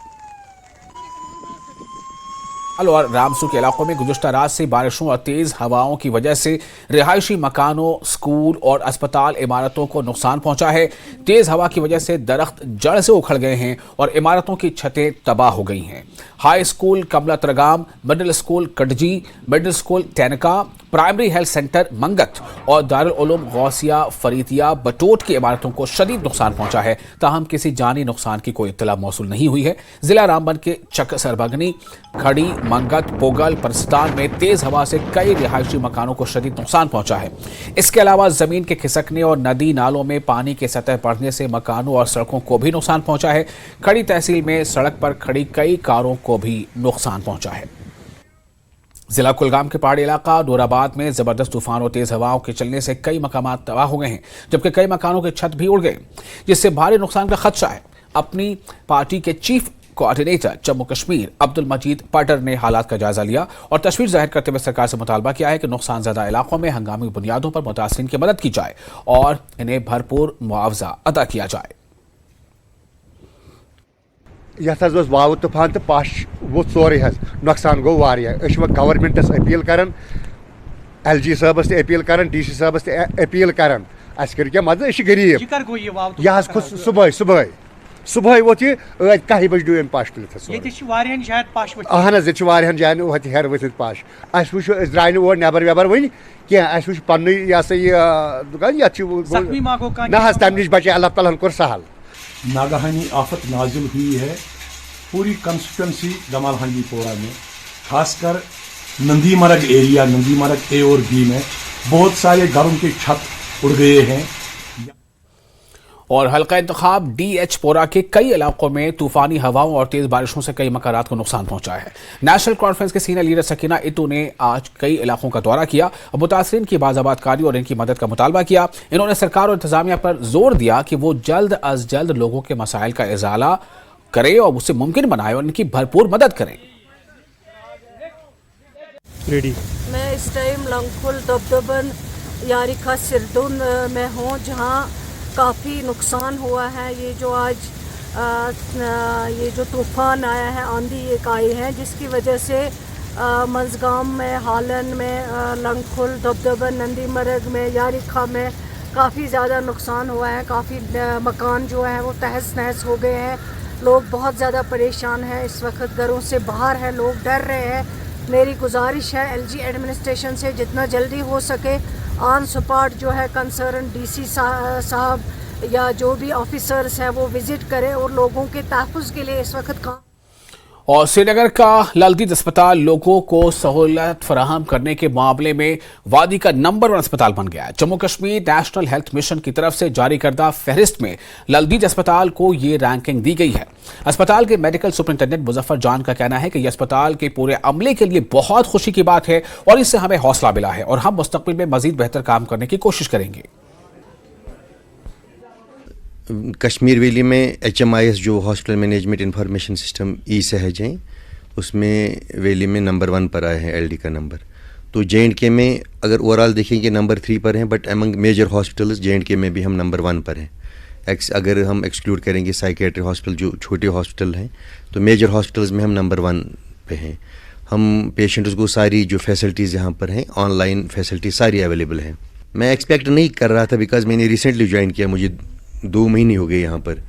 और रामसू के इलाकों में गुज़श्ता रात से बारिशों और तेज हवाओं की वजह से रिहायशी मकानों, स्कूल और अस्पताल इमारतों को नुकसान पहुंचा है। तेज हवा की वजह से दरख्त जड़ से उखड़ गए हैं और इमारतों की छतें तबाह हो गई हैं। High school Kamla Targam, middle school Katji, middle school Tainka, primary health centre Mangat और दारुल उलूम गौसिया फरीदिया बटोट की इमारतों को शदीद नुकसान पहुंचा है। ताहम किसी जानी नुकसान की कोई इत्तला मौसूल नहीं हुई है। जिला रामबन के चक सरबगनी, खड़ी, मंगत, पोगल, परस्तान में तेज हवा से कई रिहायशी मकानों को शदीद नुकसान पहुंचा है। इसके अलावा जमीन के खिसकने और नदी नालों में पानी की सतह बढ़ने से मकानों और सड़कों को भी नुकसान पहुंचा है। खड़ी तहसील में सड़क पर खड़ी कई कारों को भी नुकसान पहुंचा है। जिला कुलगाम के पहाड़ी इलाका नूराबाद में जबरदस्त तूफान और तेज हवाओं के चलने से कई मकामात तबाह हो गए हैं, जबकि कई मकानों के छत भी उड़ गए, जिससे भारी नुकसान का खदशा है। अपनी पार्टी के चीफ कोऑर्डिनेटर जम्मू कश्मीर अब्दुल मजीद पटर ने हालात का जायजा लिया और तशवीर जाहिर करते हुए सरकार से मुतालबा किया है कि नुकसान ज़्यादा इलाकों में हंगामी बुनियादों पर मुतासिरीन की मदद की जाए और इन्हें भरपूर मुआवजा अदा किया जाए। यथ वाव तूफान तो पाश वो सोरे नुकसान गो गवर्नमेंटस अपील कर, LG साहबस अपील कर, DC साहबस अपील कर, क्या मदद गरीब यह सुबह सुबह वो 10 बजे डूब पाश तुलित अहन जान वो हेर वथित पाश अस वो द्राय और नबर वेबर वन क्या वो पन्न यह दुकान ये ना तम नश बचे अल्लाह ताला कोर सहल। नागहानी आफत नाजिल हुई है पूरी कंस्टिट्यूंसी गमाल हांडीपोरा में, खासकर नंदी मरग एरिया, नंदी मरग A और B में बहुत सारे घरों के छत उड़ गए हैं। और हल्का इंतखाब DH पोरा के कई इलाकों में तूफानी हवाओं और तेज बारिशों से कई मकानात को नुकसान पहुंचा है। नेशनल कॉन्फ्रेंस के सीनियर लीडर सकीना इटू ने आज कई इलाकों का दौरा किया और मुतासरीन की बाज़ाबादकारी और इनकी मदद का मुतालबा किया। इन्होंने सरकार और इंतजामिया पर जोर दिया कि वो जल्द अज जल्द लोगों के मसाइल का इजाला करें और उसे मुमकिन बनाए और इनकी भरपूर मदद करें। मैं इस टाइम लंगखुल दबदबन यारिखा सिरदुन में हूँ, जहाँ काफ़ी नुकसान हुआ है। ये जो आज ये जो तूफ़ान आया है, आंधी एक आई है, जिसकी वजह से मंजगाम में, हालन में, लंगखुल, दबदबन, नंदी मरग में, यारिखा में काफ़ी ज़्यादा नुकसान हुआ है। काफ़ी मकान जो है वो तहस नहस हो गए हैं। लोग बहुत ज़्यादा परेशान हैं, इस वक्त घरों से बाहर हैं, लोग डर रहे हैं। मेरी गुजारिश है LG एडमिनिस्ट्रेशन से जितना जल्दी हो सके ऑन स्पॉट जो है कंसर्न DC साहब या जो भी ऑफिसर्स हैं वो विजिट करें और लोगों के तहफ़्फ़ुज़ के लिए इस वक्त काम। और श्रीनगर का ललदीद अस्पताल लोगों को सहूलत फराहम करने के मामले में वादी का नंबर 1 अस्पताल बन गया है। Jammu Kashmir national health mission की तरफ से जारी करदा फहरिस्त में ललदीद अस्पताल को ये रैंकिंग दी गई है। अस्पताल के मेडिकल सुपरिटेंडेंट मुजफ्फर जान का कहना है कि यह अस्पताल के पूरे अमले के लिए बहुत खुशी की बात है और इससे हमें हौसला मिला है और हम मुस्तकबिल में मजीद बेहतर काम करने की कोशिश करेंगे। कश्मीर वैली में HMIS जो हॉस्पिटल मैनेजमेंट इंफॉर्मेशन सिस्टम सहज हैं, उसमें वैली में नंबर 1 पर आए हैं LD का नंबर। तो J&K में अगर ओवरऑल देखेंगे नंबर 3 पर हैं, but among major hospitals J&K में भी हम नंबर 1 पर हैं। अगर हम एक्सक्लूड करेंगे साइकेट्री हॉस्पिटल जो छोटे हॉस्पिटल हैं, तो मेजर हॉस्पिटल्स में हम नंबर 1 पे हैं। हम पेशेंट्स को सारी जो फैसिलिटीज़ यहाँ पर हैं, ऑनलाइन फैसिलिटी सारी अवेलेबल हैं। मैं एक्सपेक्ट नहीं कर रहा था बिकॉज मैंने रिसेंटली ज्वाइन किया, मुझे 2 महीने हो गए यहाँ पर,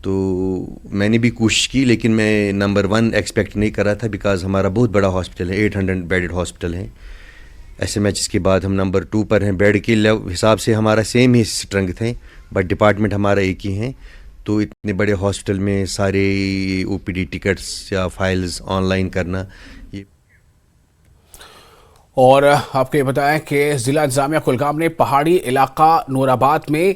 तो मैंने भी कोशिश की, लेकिन मैं नंबर 1 एक्सपेक्ट नहीं कर रहा था बिकॉज हमारा बहुत बड़ा हॉस्पिटल है, 800 बेडेड हॉस्पिटल है। SMH के बाद हम नंबर 2 पर हैं। बेड के हिसाब से हमारा सेम ही स्ट्रेंथ है, बट डिपार्टमेंट हमारा एक ही है। तो इतने बड़े हॉस्पिटल में सारे OPD टिकट्स या फाइल्स ऑनलाइन करना ये। और आपको ये बताएं कि जिला इंतजामिया कुलगाम ने पहाड़ी इलाका नूराबाद में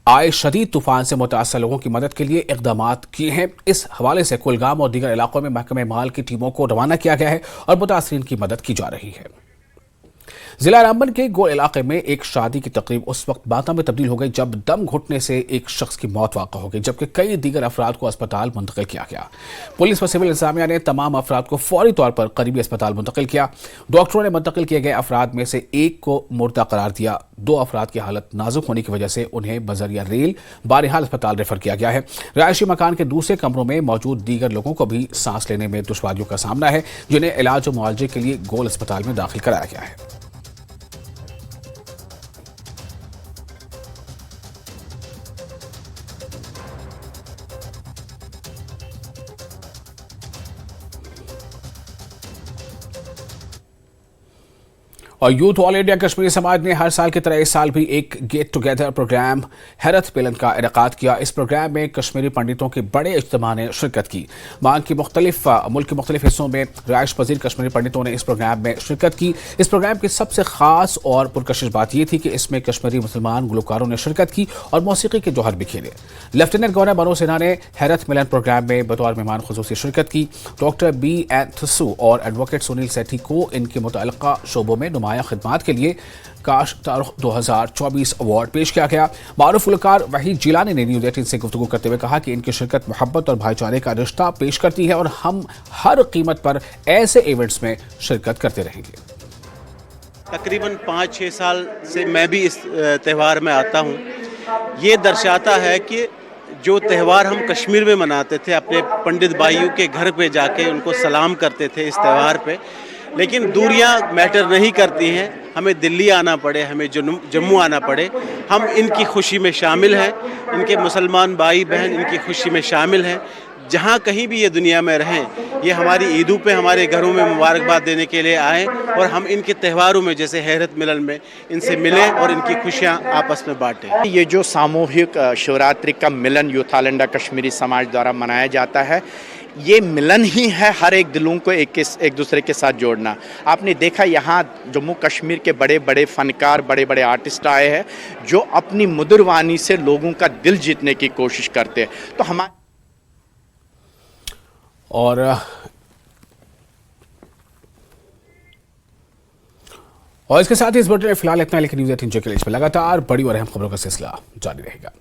आए शदीद तूफान से मुतासर लोगों की मदद के लिए इकदाम किए हैं। इस हवाले से कुलगाम और दीगर इलाकों में महकमे माल की टीमों को रवाना किया गया है और मुतासरीन की मदद की जा रही है। जिला रामबन के गोल इलाके में एक शादी की तकरीब उस वक्त बाता में तब्दील हो गई जब दम घुटने से एक शख्स की मौत वाक़ हो गई, जबकि कई दीगर अफराद को अस्पताल मुंतकिल किया गया। पुलिस व सिविल इंतजामिया ने तमाम अफराद को फौरी तौर पर करीबी अस्पताल मुंतकिल किया। डॉक्टरों ने मुंतकिल किए गए अफराद में से एक को मुर्दा करार दिया। 2 अफराद की हालत नाजुक होने की वजह से उन्हें बजरिया रेल बहरहाल अस्पताल रेफर किया गया है। रिहायशी मकान के दूसरे कमरों में मौजूद दीगर लोगों को भी सांस लेने में दुश्वारियों का सामना है, जिन्हें इलाज और मुआवजे के लिए गोल अस्पताल में दाखिल कराया गया है। और यूथ ऑल इंडिया कश्मीरी समाज ने हर साल की तरह इस साल भी एक गेट टुगेदर प्रोग्राम हैरत मिलन का इनेकाद किया। इस प्रोग्राम में कश्मीरी पंडितों के बड़े इज्तिमा ने शिरकत की। मुल्क के मुख्तलिफ हिस्सों में रिहाइश पजीर कश्मीरी पंडितों ने इस प्रोग्राम में शिरकत की। इस प्रोग्राम की सबसे खास और पुरकशिश बात यह थी कि इसमें कश्मीरी मुसलमान गुलकारों ने शिरकत की और मौसीकी के जौहर बिखेरे। लेफ्टिनेंट गवर्नर मनोज सिन्हा ने हैरत मिलन प्रोग्राम में बतौर मेहमान खुसूसी शिरकत की। डॉक्टर BN थस्सू और एडवोकेट सुनील सेठी को इनके मुतअल्लिका शोबों में नुमाया खिदमात के लिए काश तारुख 2024 अवार्ड पेश किया गया। मारूफ गुलकार वहीद जिलानी ने न्यूज़ 18 से गुफ्तगू करते हुए कहा कि इनकी शिरकत मोहब्बत और भाईचारे का रिश्ता पेश करती है और हम हर कीमत पर ऐसे इवेंट्स में शिरकत करते रहेंगे। तकरीबन 5-6 साल से मैं भी इस त्यौहार में आता हूँ। ये दर्शाता है कि जो त्यौहार हम कश्मीर में मनाते थे, अपने पंडित भाइयों के घर पे जाके उनको सलाम करते थे इस त्यौहार पे, लेकिन दूरियां मैटर नहीं करती हैं। हमें दिल्ली आना पड़े, हमें जम्मू आना पड़े, हम इनकी खुशी में शामिल हैं। इनके मुसलमान भाई बहन इनकी खुशी में शामिल हैं। जहाँ कहीं भी ये दुनिया में रहें, ये हमारी ईदों पे हमारे घरों में मुबारकबाद देने के लिए आएँ और हम इनके त्योहारों में जैसे हैरत मिलन में इनसे मिलें और इनकी खुशियाँ आपस में बांटें। ये जो सामूहिक शिवरात्रि का मिलन यूथ ऑल इंडिया कश्मीरी समाज द्वारा मनाया जाता है, ये मिलन ही है हर एक दिलों को एक दूसरे के साथ जोड़ना। आपने देखा यहाँ जम्मू कश्मीर के बड़े बड़े फनकार, बड़े बड़े आर्टिस्ट आए हैं जो अपनी मधुर वाणी से लोगों का दिल जीतने की कोशिश करते हैं। तो हमारे और इसके साथ ही इस बुलेटिन में फिलहाल इतना, लेकिन न्यूज़ 18 के लिए लगातार बड़ी और अहम खबरों का सिलसिला जारी रहेगा।